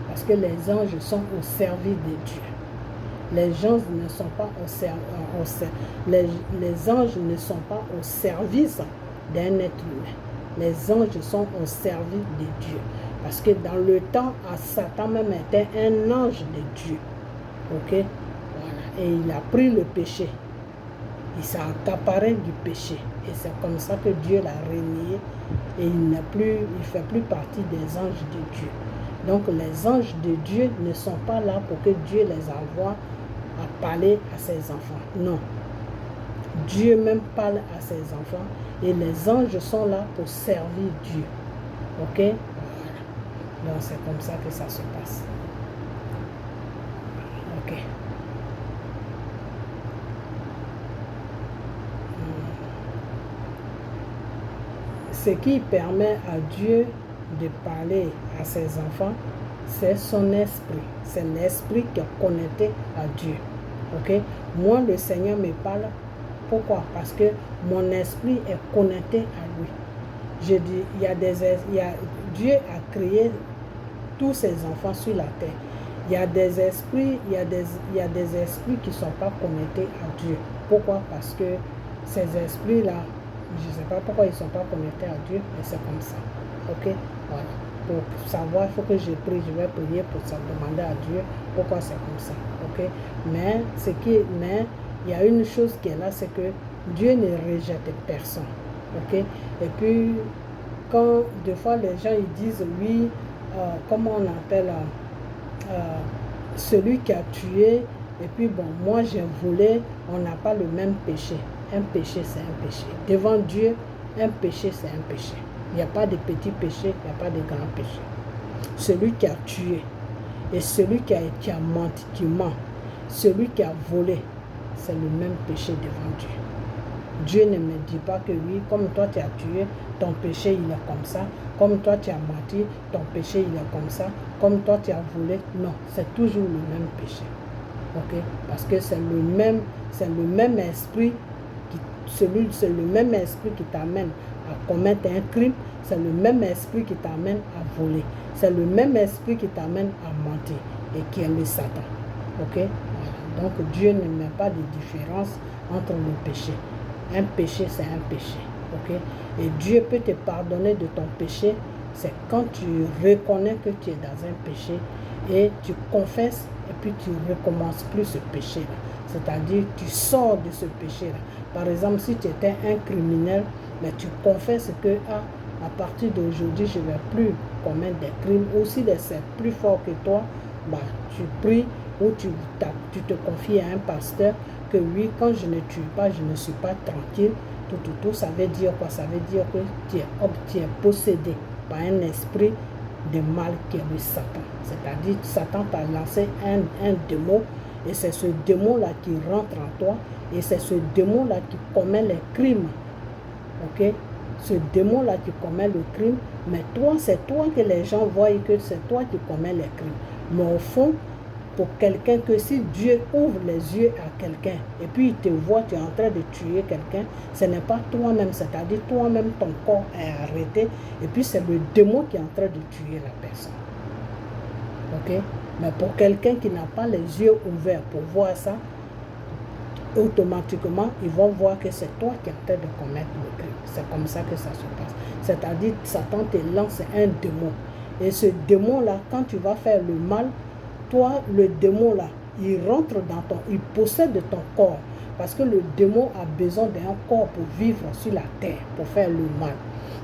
Parce que les anges sont au service de Dieu. Les anges ne sont pas les anges ne sont pas au service d'un être humain. Les anges sont au service de Dieu. Parce que dans le temps, Satan même était un ange de Dieu. Ok? Voilà. Et il a pris le péché. Il s'est accaparé du péché. Et c'est comme ça que Dieu l'a renié. Et il ne fait plus partie des anges de Dieu. Donc les anges de Dieu ne sont pas là pour que Dieu les envoie à parler à ses enfants. Non. Dieu même parle à ses enfants. Et les anges sont là pour servir Dieu. Ok? Voilà. Donc c'est comme ça que ça se passe. Ok. Ce qui permet à Dieu de parler à ses enfants, c'est son esprit. C'est l'esprit qui est connecté à Dieu. Ok? Moi, le Seigneur me parle. Pourquoi? Parce que mon esprit est connecté à lui. Je dis, Dieu a créé tous ses enfants sur la terre. Il y a des esprits, il y a des esprits qui ne sont pas connectés à Dieu. Pourquoi? Parce que ces esprits-là, je ne sais pas pourquoi ils ne sont pas connectés à Dieu, mais c'est comme ça. Ok? Voilà. Pour savoir, il faut que je prie, je vais prier pour ça, demander à Dieu pourquoi c'est comme ça. Ok? Mais il y a une chose qui est là, c'est que Dieu ne rejette personne. Ok? Et puis, quand des fois les gens ils disent oui, comment on appelle celui qui a tué, et puis bon, moi j'ai volé, on n'a pas le même péché. Un péché, c'est un péché. Devant Dieu, un péché, c'est un péché. Il n'y a pas de petit péché, il n'y a pas de grand péché. Celui qui a tué et celui qui a menti, qui ment, celui qui a volé, c'est le même péché devant Dieu. Dieu ne me dit pas que oui, comme toi tu as tué, ton péché il est comme ça. Comme toi tu as menti, ton péché il est comme ça. Comme toi tu as volé, non, c'est toujours le même péché. Ok? Parce que c'est le même esprit c'est le même esprit qui t'amène à commettre un crime, c'est le même esprit qui t'amène à voler, c'est le même esprit qui t'amène à mentir et qui est le Satan. Ok? Voilà. Donc Dieu ne met pas de différence entre le péché. Un péché, c'est un péché. Ok? Et Dieu peut te pardonner de ton péché, c'est quand tu reconnais que tu es dans un péché et tu confesses et puis tu ne recommences plus ce péché-là. C'est-à-dire tu sors de ce péché-là. Par exemple, si tu étais un criminel, mais tu confesses que à partir d'aujourd'hui, je ne vais plus commettre des crimes. Ou si c'est plus fort que toi, bah, tu pries ou tu te confies à un pasteur que oui, quand je ne tue pas, je ne suis pas tranquille. Tout, ça veut dire quoi? Ça veut dire que tu es possédé par un esprit de mal qui est le Satan. C'est-à-dire que Satan t'a lancé un démon et c'est ce démon-là qui rentre en toi et c'est ce démon-là qui commet les crimes. Ok? Ce démon-là qui commet le crime, mais toi, c'est toi que les gens voient que c'est toi qui commets les crimes. Mais au fond, pour quelqu'un, que si Dieu ouvre les yeux à quelqu'un et puis il te voit, tu es en train de tuer quelqu'un, ce n'est pas toi-même, c'est-à-dire toi-même, ton corps est arrêté et puis c'est le démon qui est en train de tuer la personne. Ok? Mais pour quelqu'un qui n'a pas les yeux ouverts pour voir ça, automatiquement, ils vont voir que c'est toi qui es en train de commettre le crime. C'est comme ça que ça se passe. C'est-à-dire, Satan te lance un démon. Et ce démon-là, quand tu vas faire le mal, toi, le démon-là, il rentre il possède ton corps. Parce que le démon a besoin d'un corps pour vivre sur la terre, pour faire le mal.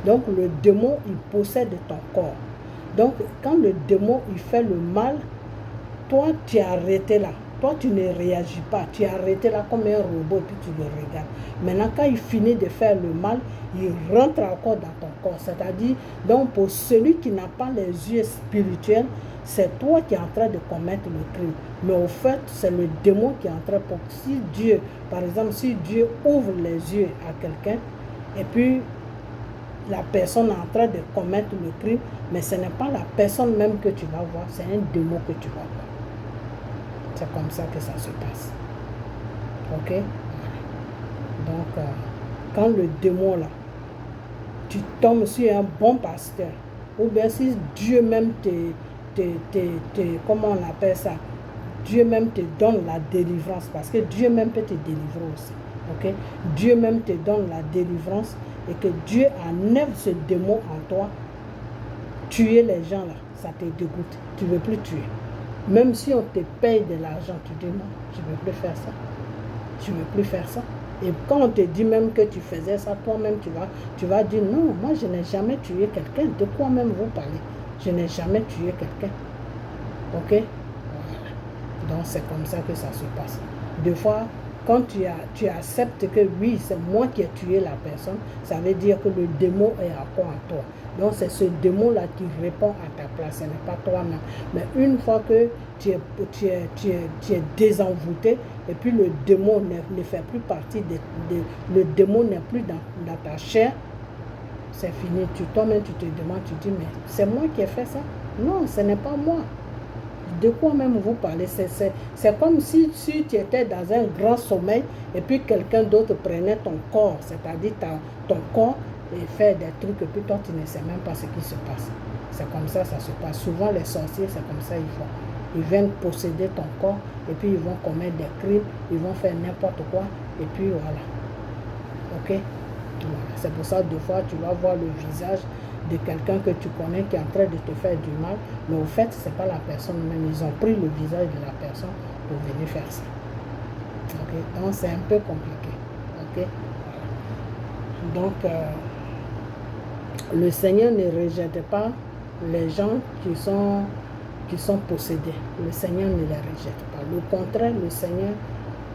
Donc, le démon, il possède ton corps. Donc, quand le démon, il fait le mal, toi, tu es arrêté là. toi, tu ne réagis pas. Tu es arrêté là comme un robot et puis tu le regardes. Maintenant, quand il finit de faire le mal, il rentre encore dans ton corps. C'est-à-dire, donc pour celui qui n'a pas les yeux spirituels, c'est toi qui es en train de commettre le crime. Mais au fait, c'est le démon qui est en train de... Si Dieu, par exemple, si Dieu ouvre les yeux à quelqu'un, et puis la personne est en train de commettre le crime, mais ce n'est pas la personne même que tu vas voir, c'est un démon que tu vas voir. C'est comme ça que ça se passe. Ok? Donc, quand le démon là, tu tombes sur un bon pasteur, ou bien si Dieu même comment on appelle ça? Dieu même te donne la délivrance, parce que Dieu même peut te délivrer aussi. Ok? Dieu même te donne la délivrance et que Dieu enlève ce démon en toi. Tuer les gens là, ça te dégoûte. Tu ne veux plus tuer. Même si on te paye de l'argent, tu dis non, je ne veux plus faire ça. Tu ne veux plus faire ça. Et quand on te dit même que tu faisais ça, toi-même tu vas dire non, moi je n'ai jamais tué quelqu'un. De quoi même vous parlez? Je n'ai jamais tué quelqu'un. Ok? Voilà. Donc c'est comme ça que ça se passe. Des fois, quand tu acceptes que oui, c'est moi qui ai tué la personne, ça veut dire que le démon est encore en toi. Donc c'est ce démon-là qui répond à ta place, ce n'est pas toi-même. Mais une fois que tu es désenvoûté, et puis le démon ne fait plus partie le démon n'est plus dans ta chair, c'est fini. Toi-même tu te demandes, tu dis, mais c'est moi qui ai fait ça? Non, ce n'est pas moi. De quoi même vous parlez? C'est comme si tu étais dans un grand sommeil et puis quelqu'un d'autre prenait ton corps, c'est-à-dire ton corps, et fait des trucs et puis toi tu ne sais même pas ce qui se passe. C'est comme ça se passe. Souvent les sorciers, c'est comme ça ils font. Ils viennent posséder ton corps et puis ils vont commettre des crimes, ils vont faire n'importe quoi et puis voilà. Ok? Voilà. C'est pour ça des fois tu vas voir le visage de quelqu'un que tu connais qui est en train de te faire du mal, mais au fait, ce n'est pas la personne même. Ils ont pris le visage de la personne pour venir faire ça. Okay? Donc, c'est un peu compliqué. Okay? Voilà. Donc, le Seigneur ne rejette pas les gens qui sont possédés. Le Seigneur ne les rejette pas. Au contraire,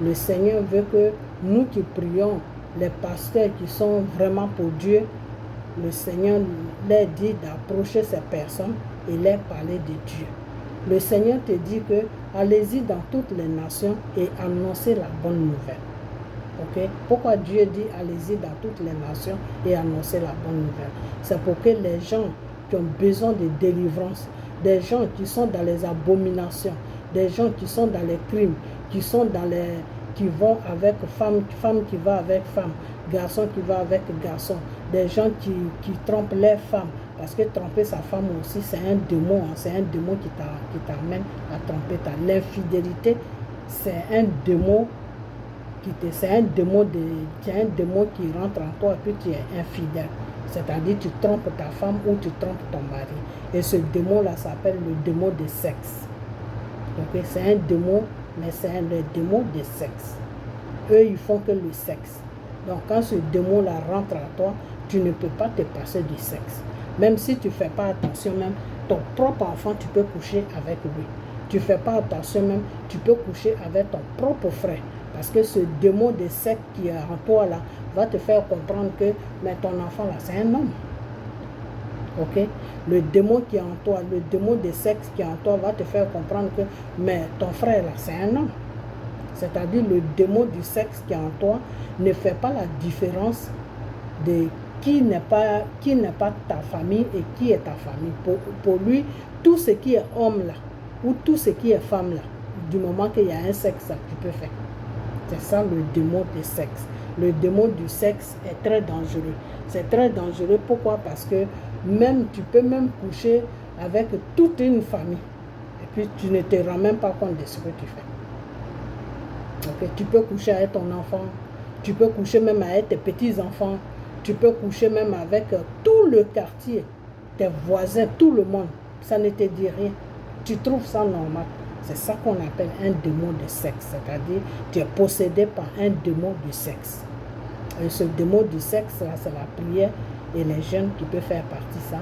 le Seigneur veut que nous qui prions, les pasteurs qui sont vraiment pour Dieu, le Seigneur leur dit d'approcher ces personnes et leur parler de Dieu. Le Seigneur te dit que allez-y dans toutes les nations et annoncez la bonne nouvelle. Okay? Pourquoi Dieu dit allez-y dans toutes les nations et annoncez la bonne nouvelle? C'est pour que les gens qui ont besoin de délivrance, des gens qui sont dans les abominations, des gens qui sont dans les crimes, qui vont avec femme qui va avec femme, garçon qui va avec garçon, des gens qui trompent leurs femmes, parce que tromper sa femme aussi c'est un démon, c'est un démon qui t'amène à tromper. L'infidélité, c'est un démon qui rentre en toi et puis tu es infidèle. C'est-à-dire tu trompes ta femme ou tu trompes ton mari. Et ce démon-là s'appelle le démon de sexe. Okay? C'est un démon, mais c'est le démon de sexe. Eux, ils font que le sexe. Donc quand ce démon-là rentre en toi, tu ne peux pas te passer du sexe. Même si tu ne fais pas attention, même ton propre enfant, tu peux coucher avec lui. Tu ne fais pas attention même, tu peux coucher avec ton propre frère. Parce que ce démon de sexe qui est en toi là, va te faire comprendre que mais ton enfant là, c'est un homme. Ok? Le démon qui est en toi, le démon de sexe qui est en toi va te faire comprendre que mais ton frère là, c'est un homme. C'est-à-dire le démon du sexe qui est en toi ne fait pas la différence de qui n'est pas ta famille et qui est ta famille. Pour lui, tout ce qui est homme là, ou tout ce qui est femme là, du moment qu'il y a un sexe, tu peux faire. C'est ça le démon du sexe. Le démon du sexe est très dangereux. C'est très dangereux. Pourquoi? Parce que tu peux même coucher avec toute une famille. Et puis tu ne te rends même pas compte de ce que tu fais. Okay? Tu peux coucher avec ton enfant. Tu peux coucher même avec tes petits-enfants. Tu peux coucher même avec tout le quartier, tes voisins, tout le monde. Ça ne te dit rien. Tu trouves ça normal. C'est ça qu'on appelle un démon de sexe. C'est-à-dire, tu es possédé par un démon du sexe. Et ce démon du sexe, c'est la prière et les jeunes qui peuvent faire partie de ça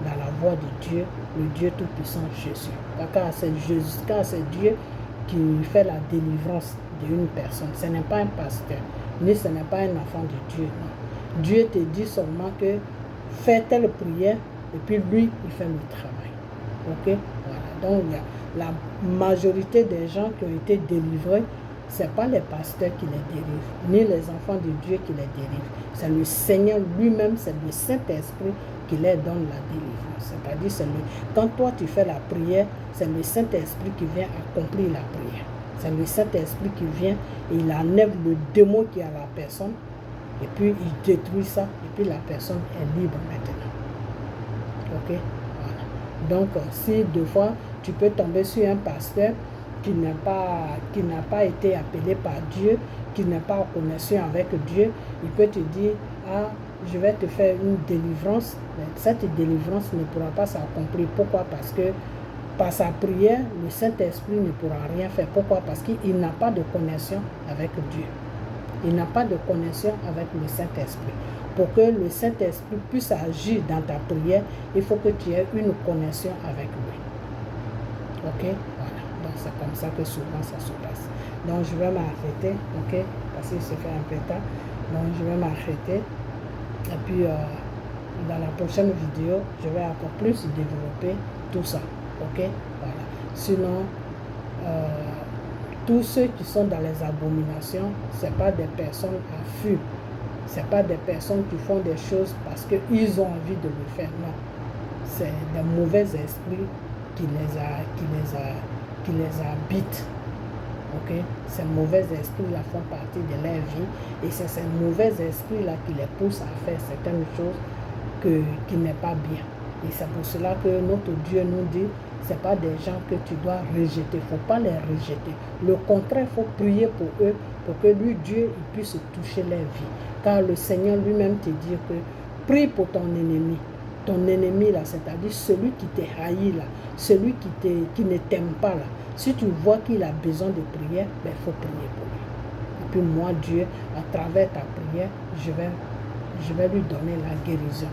dans la voix de Dieu, le Dieu Tout-Puissant Jésus. Car c'est Dieu qui fait la délivrance d'une personne. Ce n'est pas un pasteur, ni ce n'est pas un enfant de Dieu. Non. Dieu te dit seulement que fais telle prière et puis lui, il fait le travail. Ok? Voilà. Donc, il y a la majorité des gens qui ont été délivrés, ce n'est pas les pasteurs qui les délivrent, ni les enfants de Dieu qui les délivrent. C'est le Seigneur lui-même, c'est le Saint-Esprit qui leur donne la délivrance. C'est-à-dire, quand toi tu fais la prière, c'est le Saint-Esprit qui vient accomplir la prière. C'est le Saint-Esprit qui vient et il enlève le démon qui est à la personne et puis il détruit ça et puis la personne est libre maintenant. Ok? Voilà. Donc, si deux fois tu peux tomber sur un pasteur qui n'a pas été appelé par Dieu, qui n'est pas en connexion avec Dieu, il peut te dire, ah, je vais te faire une délivrance. Mais cette délivrance ne pourra pas s'accomplir. Pourquoi? Parce que par sa prière, le Saint-Esprit ne pourra rien faire. Pourquoi? Parce qu'il n'a pas de connexion avec Dieu. Il n'a pas de connexion avec le Saint-Esprit. Pour que le Saint-Esprit puisse agir dans ta prière, il faut que tu aies une connexion avec lui. Ok? Voilà. Donc c'est comme ça que souvent ça se passe. Donc je vais m'arrêter, ok? Parce qu'il se fait un peu tard. Donc je vais m'arrêter. Et puis dans la prochaine vidéo, je vais encore plus développer tout ça. Ok? Voilà. Sinon, tous ceux qui sont dans les abominations, ce n'est pas des personnes affus. Ce n'est pas des personnes qui font des choses parce qu'ils ont envie de le faire. Non. C'est des mauvais esprits qui les habitent. Ok? Ces mauvais esprits-là font partie de leur vie et c'est ces mauvais esprits-là qui les poussent à faire certaines choses qui n'est pas bien. Et c'est pour cela que notre Dieu nous dit, ce n'est pas des gens que tu dois rejeter, il ne faut pas les rejeter. Le contraire, il faut prier pour eux, pour que lui, Dieu, il puisse toucher leur vie. Car le Seigneur lui-même te dit que prie pour ton ennemi. Ton ennemi là, c'est-à-dire celui qui te haït là, celui qui ne t'aime pas là. Si tu vois qu'il a besoin de prière, il faut prier pour lui. Et puis moi, Dieu, à travers ta prière, je vais lui donner la guérison.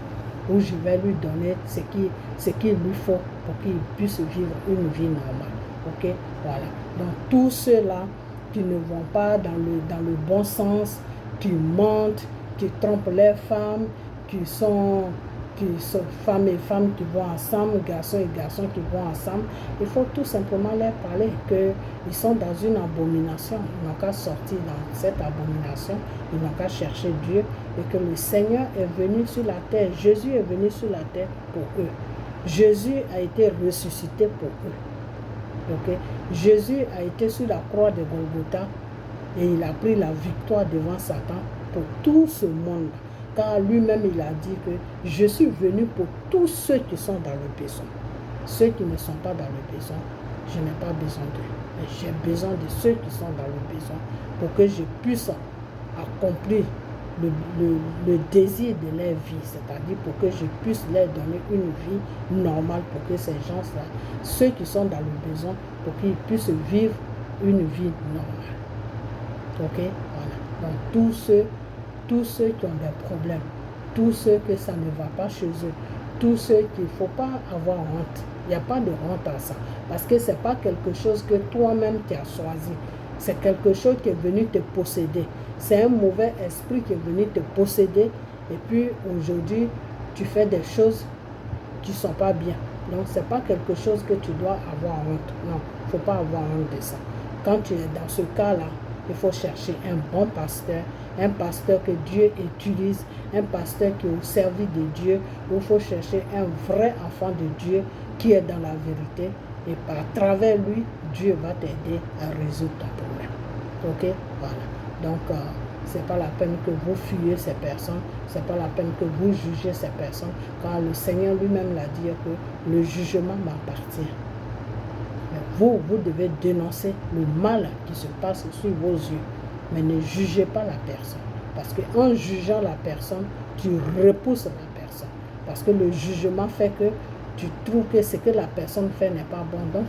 Ou je vais lui donner ce qu'il lui faut pour qu'il puisse vivre une vie normale. Ok? Voilà. Donc tous ceux-là qui ne vont pas dans le bon sens, qui mentent, qui trompent leurs femmes, qui sont femmes et femmes qui vont ensemble, garçons et garçons qui vont ensemble, il faut tout simplement leur parler qu'ils sont dans une abomination. Ils n'ont qu'à sortir dans cette abomination, ils n'ont qu'à chercher Dieu et que le Seigneur est venu sur la terre. Jésus est venu sur la terre pour eux. Jésus a été ressuscité pour eux. Okay? Jésus a été sur la croix de Golgotha et il a pris la victoire devant Satan pour tout ce monde-là. Car lui-même, il a dit que je suis venu pour tous ceux qui sont dans le besoin. Ceux qui ne sont pas dans le besoin, je n'ai pas besoin d'eux. Mais j'ai besoin de ceux qui sont dans le besoin pour que je puisse accomplir le désir de leur vie. C'est-à-dire pour que je puisse leur donner une vie normale pour que ces gens-là, ceux qui sont dans le besoin, pour qu'ils puissent vivre une vie normale. Ok? Voilà. Donc tous ceux qui ont des problèmes, tous ceux que ça ne va pas chez eux, tous ceux qu'il ne faut pas avoir honte. Il n'y a pas de honte à ça. Parce que ce n'est pas quelque chose que toi-même tu as choisi. C'est quelque chose qui est venu te posséder. C'est un mauvais esprit qui est venu te posséder. Et puis aujourd'hui, tu fais des choses qui ne sont pas bien. Donc ce n'est pas quelque chose que tu dois avoir honte. Non, il ne faut pas avoir honte de ça. Quand tu es dans ce cas-là, il faut chercher un bon pasteur, un pasteur que Dieu utilise, un pasteur qui est au service de Dieu, où il faut chercher un vrai enfant de Dieu qui est dans la vérité. Et par travers lui, Dieu va t'aider à résoudre ton problème. Ok? Voilà. Donc, ce n'est pas la peine que vous fuyez ces personnes, ce n'est pas la peine que vous jugez ces personnes, car le Seigneur lui-même l'a dit que le jugement m'appartient. Vous devez dénoncer le mal qui se passe sous vos yeux, mais ne jugez pas la personne. Parce qu'en jugeant la personne, tu repousses la personne. Parce que le jugement fait que tu trouves que ce que la personne fait n'est pas bon. Donc,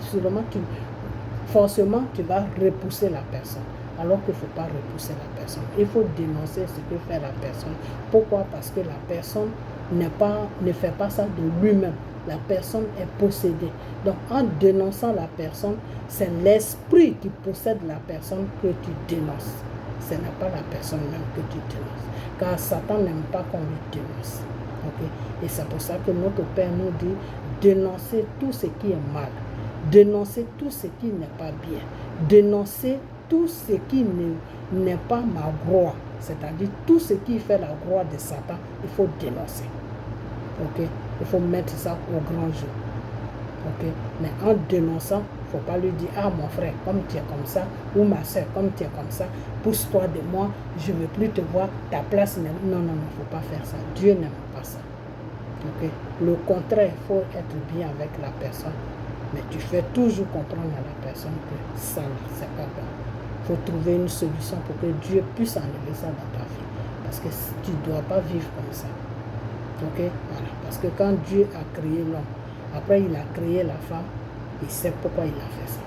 forcément, tu vas repousser la personne. Alors qu'il ne faut pas repousser la personne. Il faut dénoncer ce que fait la personne. Pourquoi? Parce que la personne ne fait pas ça de lui-même. La personne est possédée. Donc en dénonçant la personne, c'est l'esprit qui possède la personne que tu dénonces. Ce n'est pas la personne même que tu dénonces. Car Satan n'aime pas qu'on lui dénonce. Okay? Et c'est pour ça que notre Père nous dit, dénoncer tout ce qui est mal. Dénoncer tout ce qui n'est pas bien. Dénoncer tout ce qui n'est pas ma gloire. C'est-à-dire tout ce qui fait la gloire de Satan, il faut dénoncer. Okay? Il faut mettre ça au grand jour. Okay? Mais en dénonçant, il ne faut pas lui dire, ah mon frère, comme tu es comme ça, ou ma soeur, comme tu es comme ça, pousse-toi de moi, je ne veux plus te voir, ta place n'est... Non, il ne faut pas faire ça. Dieu n'aime pas ça. Okay? Le contraire, il faut être bien avec la personne. Mais tu fais toujours comprendre à la personne que ça, c'est pas bon. Il faut trouver une solution pour que Dieu puisse enlever ça dans ta vie. Parce que tu ne dois pas vivre comme ça. Okay? Voilà. Parce que quand Dieu a créé l'homme, après il a créé la femme, il sait pourquoi il a fait ça.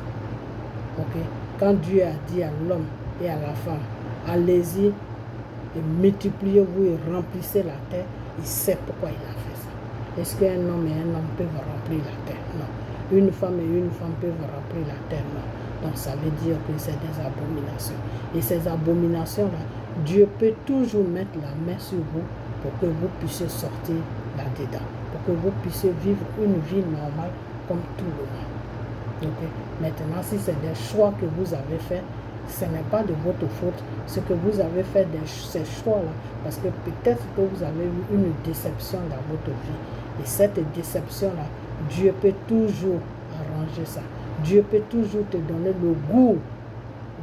Okay? Quand Dieu a dit à l'homme et à la femme, allez-y et multipliez-vous et remplissez la terre, il sait pourquoi il a fait ça. Est-ce qu'un homme et un homme peuvent remplir la terre? Non. Une femme et une femme peuvent remplir la terre? Non. Donc ça veut dire que c'est des abominations. Et ces abominations-là, Dieu peut toujours mettre la main sur vous pour que vous puissiez sortir là-dedans, pour que vous puissiez vivre une vie normale comme tout le monde. Okay? Maintenant, si c'est des choix que vous avez faits, ce n'est pas de votre faute, ce que vous avez fait, ces choix-là, parce que peut-être que vous avez eu une déception dans votre vie. Et cette déception-là, Dieu peut toujours arranger ça. Dieu peut toujours te donner le goût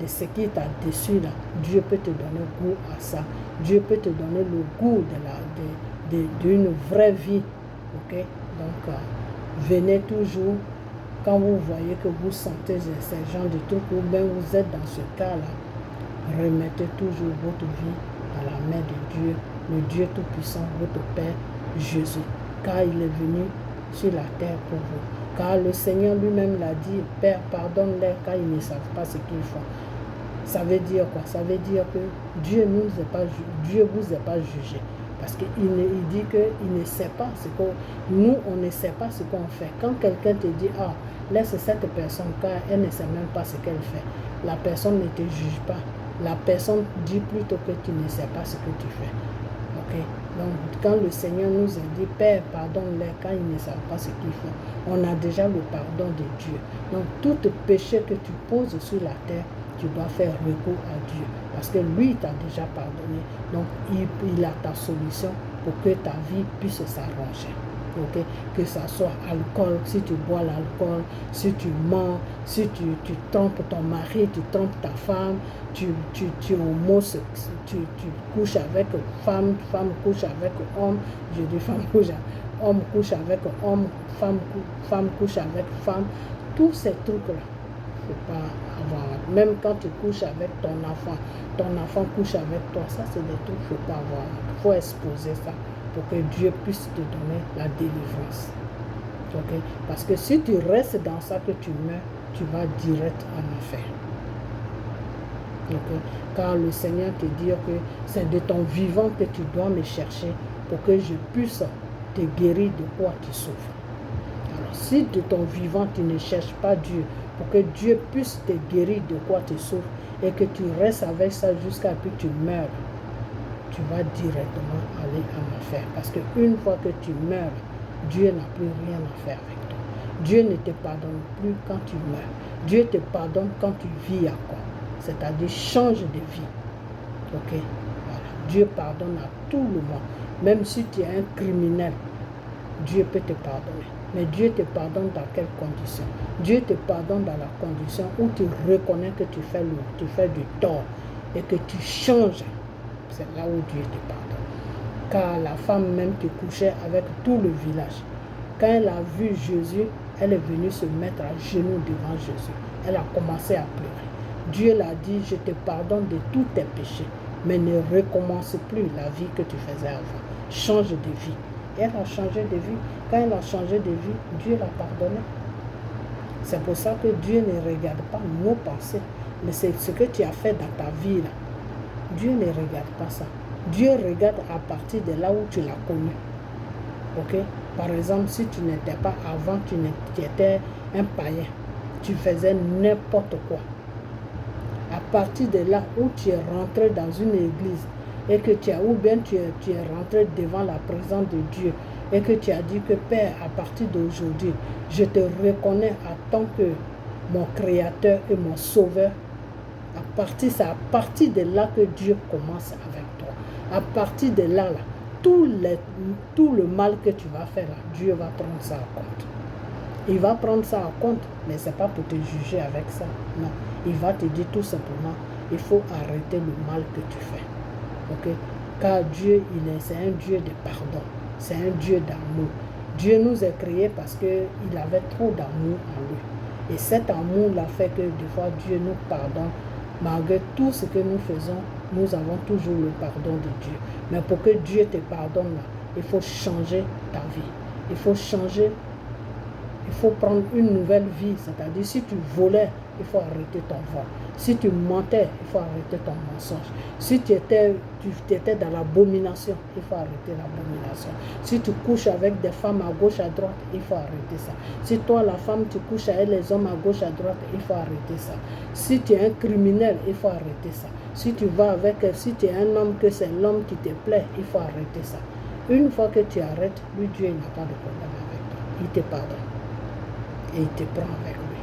de ce qui t'a déçu là. Dieu peut te donner goût à ça. Dieu peut te donner le goût d'une vraie vie. Okay? Donc, venez toujours, quand vous voyez que vous sentez ces genres de trucs, ou bien vous êtes dans ce cas-là, remettez toujours votre vie dans la main de Dieu, le Dieu Tout-Puissant, votre Père Jésus, car il est venu sur la terre pour vous. Car le Seigneur lui-même l'a dit, Père, pardonne-les car ils ne savent pas ce qu'ils font. Ça veut dire quoi? Ça veut dire que Dieu ne vous est pas jugé. Parce qu'il dit qu'il ne sait pas ce que nous, on ne sait pas ce qu'on fait. Quand quelqu'un te dit, ah, laisse cette personne car elle ne sait même pas ce qu'elle fait, la personne ne te juge pas. La personne dit plutôt que tu ne sais pas ce que tu fais. Okay? Donc, quand le Seigneur nous a dit, Père, pardonne-les quand ils ne savent pas ce qu'ils font, on a déjà le pardon de Dieu. Donc, tout péché que tu poses sur la terre, tu dois faire recours à Dieu. Parce que lui t'a déjà pardonné. Donc, il a ta solution pour que ta vie puisse s'arranger. Okay? Que ça soit alcool, si tu bois l'alcool, si tu mens, si tu trompes ton mari, tu trompes ta femme, tu couches avec femme, femme couche avec homme, je dis femme couche avec homme, femme couche avec femme, tous ces trucs-là, il ne faut pas avoir. Même quand tu couches avec ton enfant couche avec toi, ça c'est des trucs qu'il ne faut pas avoir. Il faut exposer ça pour que Dieu puisse te donner la délivrance. Okay? Parce que si tu restes dans ça que tu meurs, tu vas direct en enfer. Okay? Car le Seigneur te dit que c'est de ton vivant que tu dois me chercher pour que je puisse te guérir de quoi tu souffres. Alors si de ton vivant tu ne cherches pas Dieu, pour que Dieu puisse te guérir de quoi tu souffres et que tu restes avec ça jusqu'à ce que tu meurs, tu vas directement aller en enfer. Parce qu'une fois que tu meurs, Dieu n'a plus rien à faire avec toi. Dieu ne te pardonne plus quand tu meurs. Dieu te pardonne quand tu vis encore. C'est-à-dire change de vie. Ok? Voilà. Dieu pardonne à tout le monde. Même si tu es un criminel, Dieu peut te pardonner. Mais Dieu te pardonne dans quelles conditions? Dieu te pardonne dans la condition où tu reconnais que tu fais du tort et que tu changes. C'est là où Dieu te pardonne. Car la femme même qui couchait avec tout le village, quand elle a vu Jésus, elle est venue se mettre à genoux devant Jésus. Elle a commencé à pleurer. Dieu l'a dit, je te pardonne de tous tes péchés, mais ne recommence plus la vie que tu faisais avant. Change de vie. Et elle a changé de vie. Quand elle a changé de vie, Dieu l'a pardonné. C'est pour ça que Dieu ne regarde pas nos pensées, mais c'est ce que tu as fait dans ta vie là. Dieu ne regarde pas ça. Dieu regarde à partir de là où tu l'as connu. Ok? Par exemple, si tu n'étais pas avant, tu étais un païen, tu faisais n'importe quoi. À partir de là où tu es rentré dans une église et que ou bien tu es rentré devant la présence de Dieu et que tu as dit que Père, à partir d'aujourd'hui, je te reconnais en tant que mon Créateur et mon Sauveur. C'est à partir de là que Dieu commence avec toi. À partir de là, tout le mal que tu vas faire, Dieu va prendre ça en compte. Il va prendre ça en compte, mais ce n'est pas pour te juger avec ça. Non, il va te dire tout simplement, il faut arrêter le mal que tu fais. Ok? Car Dieu, c'est un Dieu de pardon. C'est un Dieu d'amour. Dieu nous a créés parce qu'il avait trop d'amour en lui. Et cet amour-là fait que des fois, Dieu nous pardonne. Malgré tout ce que nous faisons, nous avons toujours le pardon de Dieu. Mais pour que Dieu te pardonne, il faut changer ta vie. Il faut changer. Il faut prendre une nouvelle vie, c'est-à-dire si tu volais, il faut arrêter ton vol. Si tu mentais, il faut arrêter ton mensonge. Si tu étais dans l'abomination, il faut arrêter l'abomination. Si tu couches avec des femmes à gauche, à droite, il faut arrêter ça. Si toi, la femme, tu couches avec les hommes à gauche, à droite, il faut arrêter ça. Si tu es un criminel, il faut arrêter ça. Si tu vas si tu es un homme, que c'est l'homme qui te plaît, il faut arrêter ça. Une fois que tu arrêtes, lui, Dieu, il n'a pas de problème avec toi. Il te pardonne. Et il te prend avec lui.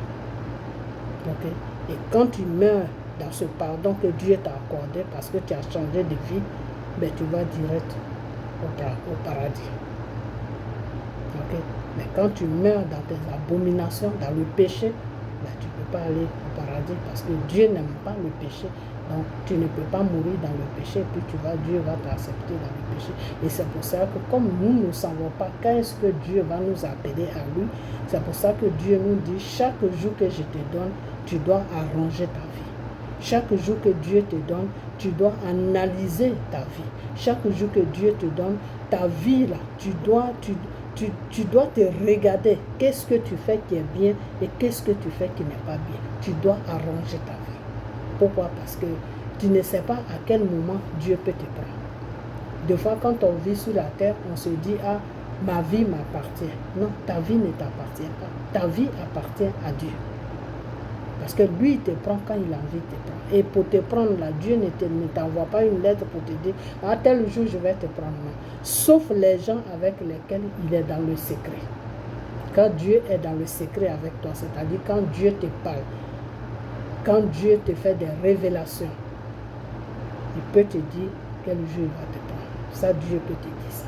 Okay? Et quand tu meurs dans ce pardon que Dieu t'a accordé parce que tu as changé de vie, ben tu vas direct au paradis. Okay? Mais quand tu meurs dans tes abominations, dans le péché, ben tu ne peux pas aller au paradis parce que Dieu n'aime pas le péché. Donc tu ne peux pas mourir dans le péché, puis Dieu va t'accepter dans le péché. Et c'est pour ça que comme nous ne savons pas qu'est-ce que Dieu va nous appeler à lui, c'est pour ça que Dieu nous dit, chaque jour que je te donne, tu dois arranger ta vie. Chaque jour que Dieu te donne, tu dois analyser ta vie. Chaque jour que Dieu te donne, ta vie là, tu dois te regarder. Qu'est-ce que tu fais qui est bien et qu'est-ce que tu fais qui n'est pas bien. Tu dois arranger ta vie. Pourquoi? Parce que tu ne sais pas à quel moment Dieu peut te prendre. Des fois, quand on vit sur la terre, on se dit, ah, ma vie m'appartient. Non, ta vie ne t'appartient pas. Ta vie appartient à Dieu. Parce que lui, il te prend quand il a envie de te prendre. Et pour te prendre là, Dieu ne t'envoie pas une lettre pour te dire, ah, tel jour, je vais te prendre. Non. Sauf les gens avec lesquels il est dans le secret. Quand Dieu est dans le secret avec toi, c'est-à-dire quand Dieu te parle, quand Dieu te fait des révélations, il peut te dire quel jour il va te prendre. Ça, Dieu peut te dire ça.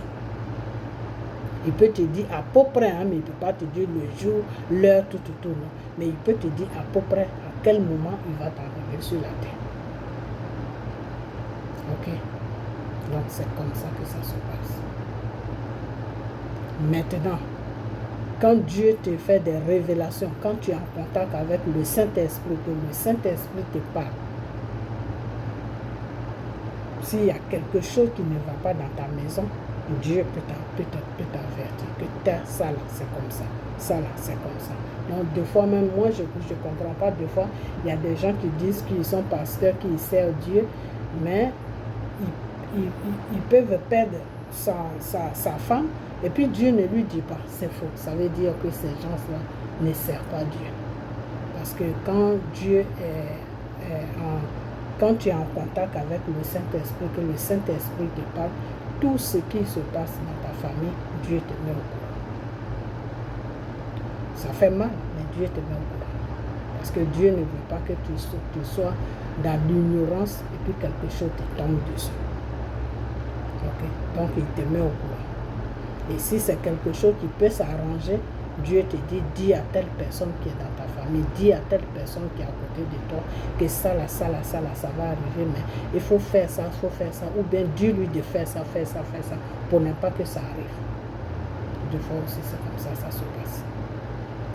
Il peut te dire à peu près, mais il ne peut pas te dire le jour, l'heure, tout, non. Mais il peut te dire à peu près à quel moment il va t'arriver sur la terre. Ok? Donc c'est comme ça que ça se passe. Maintenant, quand Dieu te fait des révélations, quand tu es en contact avec le Saint-Esprit, que le Saint-Esprit te parle, s'il y a quelque chose qui ne va pas dans ta maison, Dieu peut t'avertir que ça là, c'est comme ça. Ça là, c'est comme ça. Donc, des fois même, moi, je ne comprends pas. Des fois, il y a des gens qui disent qu'ils sont pasteurs, qu'ils servent Dieu, mais ils peuvent perdre sa femme, et puis Dieu ne lui dit pas. C'est faux. Ça veut dire que ces gens-là ne servent pas Dieu. Parce que quand Dieu quand tu es en contact avec le Saint-Esprit, que le Saint-Esprit te parle, tout ce qui se passe dans ta famille, Dieu te met au courant. Ça fait mal, mais Dieu te met au courant. Parce que Dieu ne veut pas que tu sois dans l'ignorance et puis quelque chose te tombe dessus. Okay? Donc il te met au courant. Et si c'est quelque chose qui peut s'arranger, Dieu te dit, dis à telle personne qui est dans ta famille, dis à telle personne qui est à côté de toi, que ça va arriver, mais il faut faire ça, ou bien dis-lui de faire ça, pour ne pas que ça arrive. Des fois aussi, c'est comme ça, ça se passe.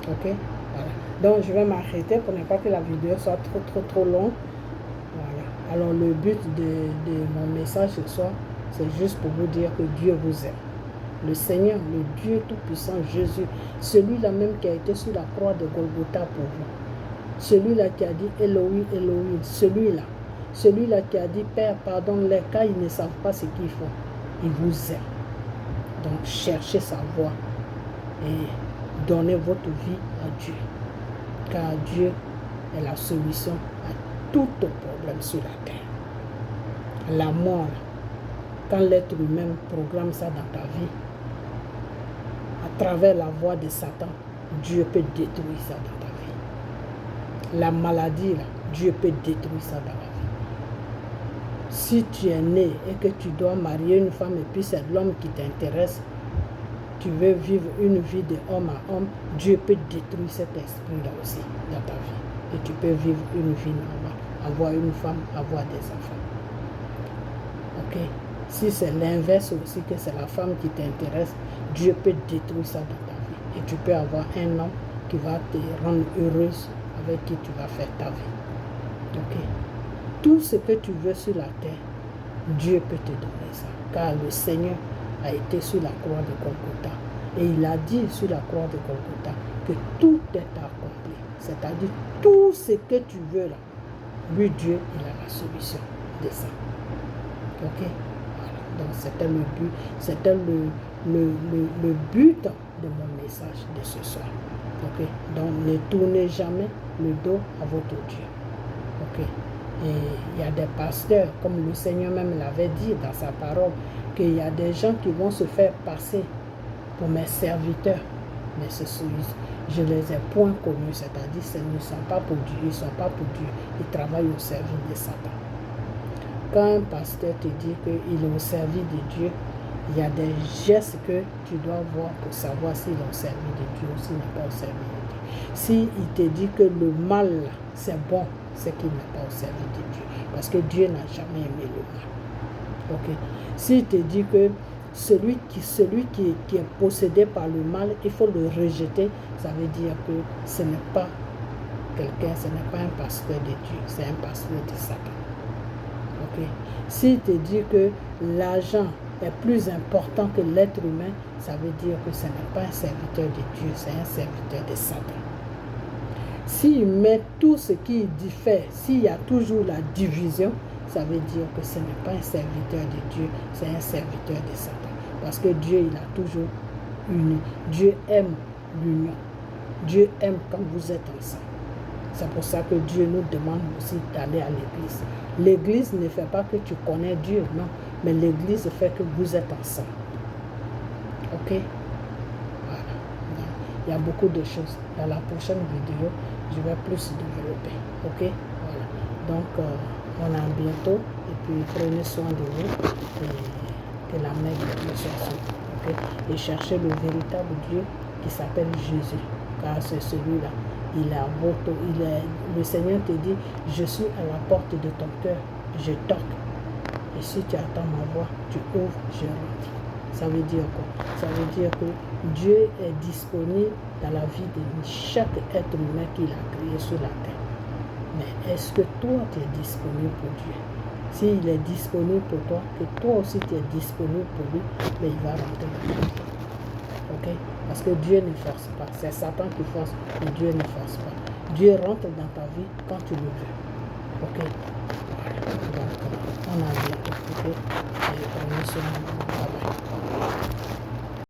Ok? Voilà. Donc, je vais m'arrêter pour ne pas que la vidéo soit trop longue. Voilà. Alors, le but de mon message ce soir, c'est juste pour vous dire que Dieu vous aime. Le Seigneur, le Dieu Tout-Puissant, Jésus, celui-là même qui a été sur la croix de Golgotha pour vous. Celui-là qui a dit Elohim, Elohim, celui-là qui a dit Père, pardonne-les car ils ne savent pas ce qu'ils font. Il vous aime. Donc, cherchez sa voix et donnez votre vie à Dieu. Car Dieu est la solution à tout problème sur la terre. La mort, quand l'être humain programme ça dans ta vie, à travers la voix de Satan, Dieu peut détruire ça dans ta vie. La maladie, là, Dieu peut détruire ça dans la vie. Si tu es né et que tu dois marier une femme et puis c'est l'homme qui t'intéresse, tu veux vivre une vie de homme à homme, Dieu peut détruire cet esprit-là aussi dans ta vie. Et tu peux vivre une vie normale, avoir une femme, avoir des enfants. Ok? Si c'est l'inverse aussi, que c'est la femme qui t'intéresse, Dieu peut détruire ça dans ta vie. Et tu peux avoir un homme qui va te rendre heureuse, avec qui tu vas faire ta vie. Ok? Tout ce que tu veux sur la terre, Dieu peut te donner ça. Car le Seigneur a été sur la croix de Golgotha. Et il a dit sur la croix de Golgotha que tout est accompli. C'est-à-dire tout ce que tu veux là, lui Dieu, il a la solution de ça. Ok? Voilà. Donc c'était le but, c'était le but de mon message de ce soir. Ok? Donc ne tournez jamais le dos à votre Dieu. Ok? Et il y a des pasteurs, comme le Seigneur même l'avait dit dans sa parole, qu'il y a des gens qui vont se faire passer pour mes serviteurs. Mais je les ai point connus, c'est-à-dire qu'ils ne sont pas pour Dieu, ils ne sont pas pour Dieu, ils travaillent au service de Satan. Quand un pasteur te dit qu'il est au service de Dieu, il y a des gestes que tu dois voir pour savoir s'il est au service de Dieu ou s'il n'est pas au service de Dieu. S'il te dit que le mal, c'est bon, c'est qu'il n'est pas au service de Dieu. Parce que Dieu n'a jamais aimé le mal. Ok? S'il te dit que celui qui est possédé par le mal, il faut le rejeter, ça veut dire que ce n'est pas quelqu'un, ce n'est pas un pasteur de Dieu, c'est un pasteur de Satan. Ok? S'il te dit que l'argent est plus important que l'être humain, ça veut dire que ce n'est pas un serviteur de Dieu, c'est un serviteur de Satan. S'il met tout ce qui diffère, s'il y a toujours la division, ça veut dire que ce n'est pas un serviteur de Dieu, c'est un serviteur de Satan. Parce que Dieu, il a toujours uni. Dieu aime l'union. Dieu aime quand vous êtes ensemble. C'est pour ça que Dieu nous demande aussi d'aller à l'église. L'église ne fait pas que tu connais Dieu, non. Mais l'église fait que vous êtes ensemble. Ok? Voilà. Donc, il y a beaucoup de choses. Dans la prochaine vidéo, je vais plus développer. Ok? Voilà. Donc, on a bientôt. Et puis, prenez soin de vous. Et que la main de Dieu soit sur vous. Ok? Et cherchez le véritable Dieu qui s'appelle Jésus. Car c'est celui-là. Le Seigneur te dit, je suis à la porte de ton cœur, je toque. Et si tu attends ma voix, tu ouvres, je rentre. Ça veut dire quoi? Ça veut dire que Dieu est disponible dans la vie de chaque être humain qu'il a créé sur la terre. Mais est-ce que toi, tu es disponible pour Dieu? S'il est disponible pour toi, que toi aussi tu es disponible pour lui, mais il va rentrer dans ta vie. Ok? Parce que Dieu ne force pas. C'est Satan qui force, mais Dieu ne force pas. Dieu rentre dans ta vie quand tu le veux. Ok? Voilà. Donc, on a bientôt. Ok? Et on est sur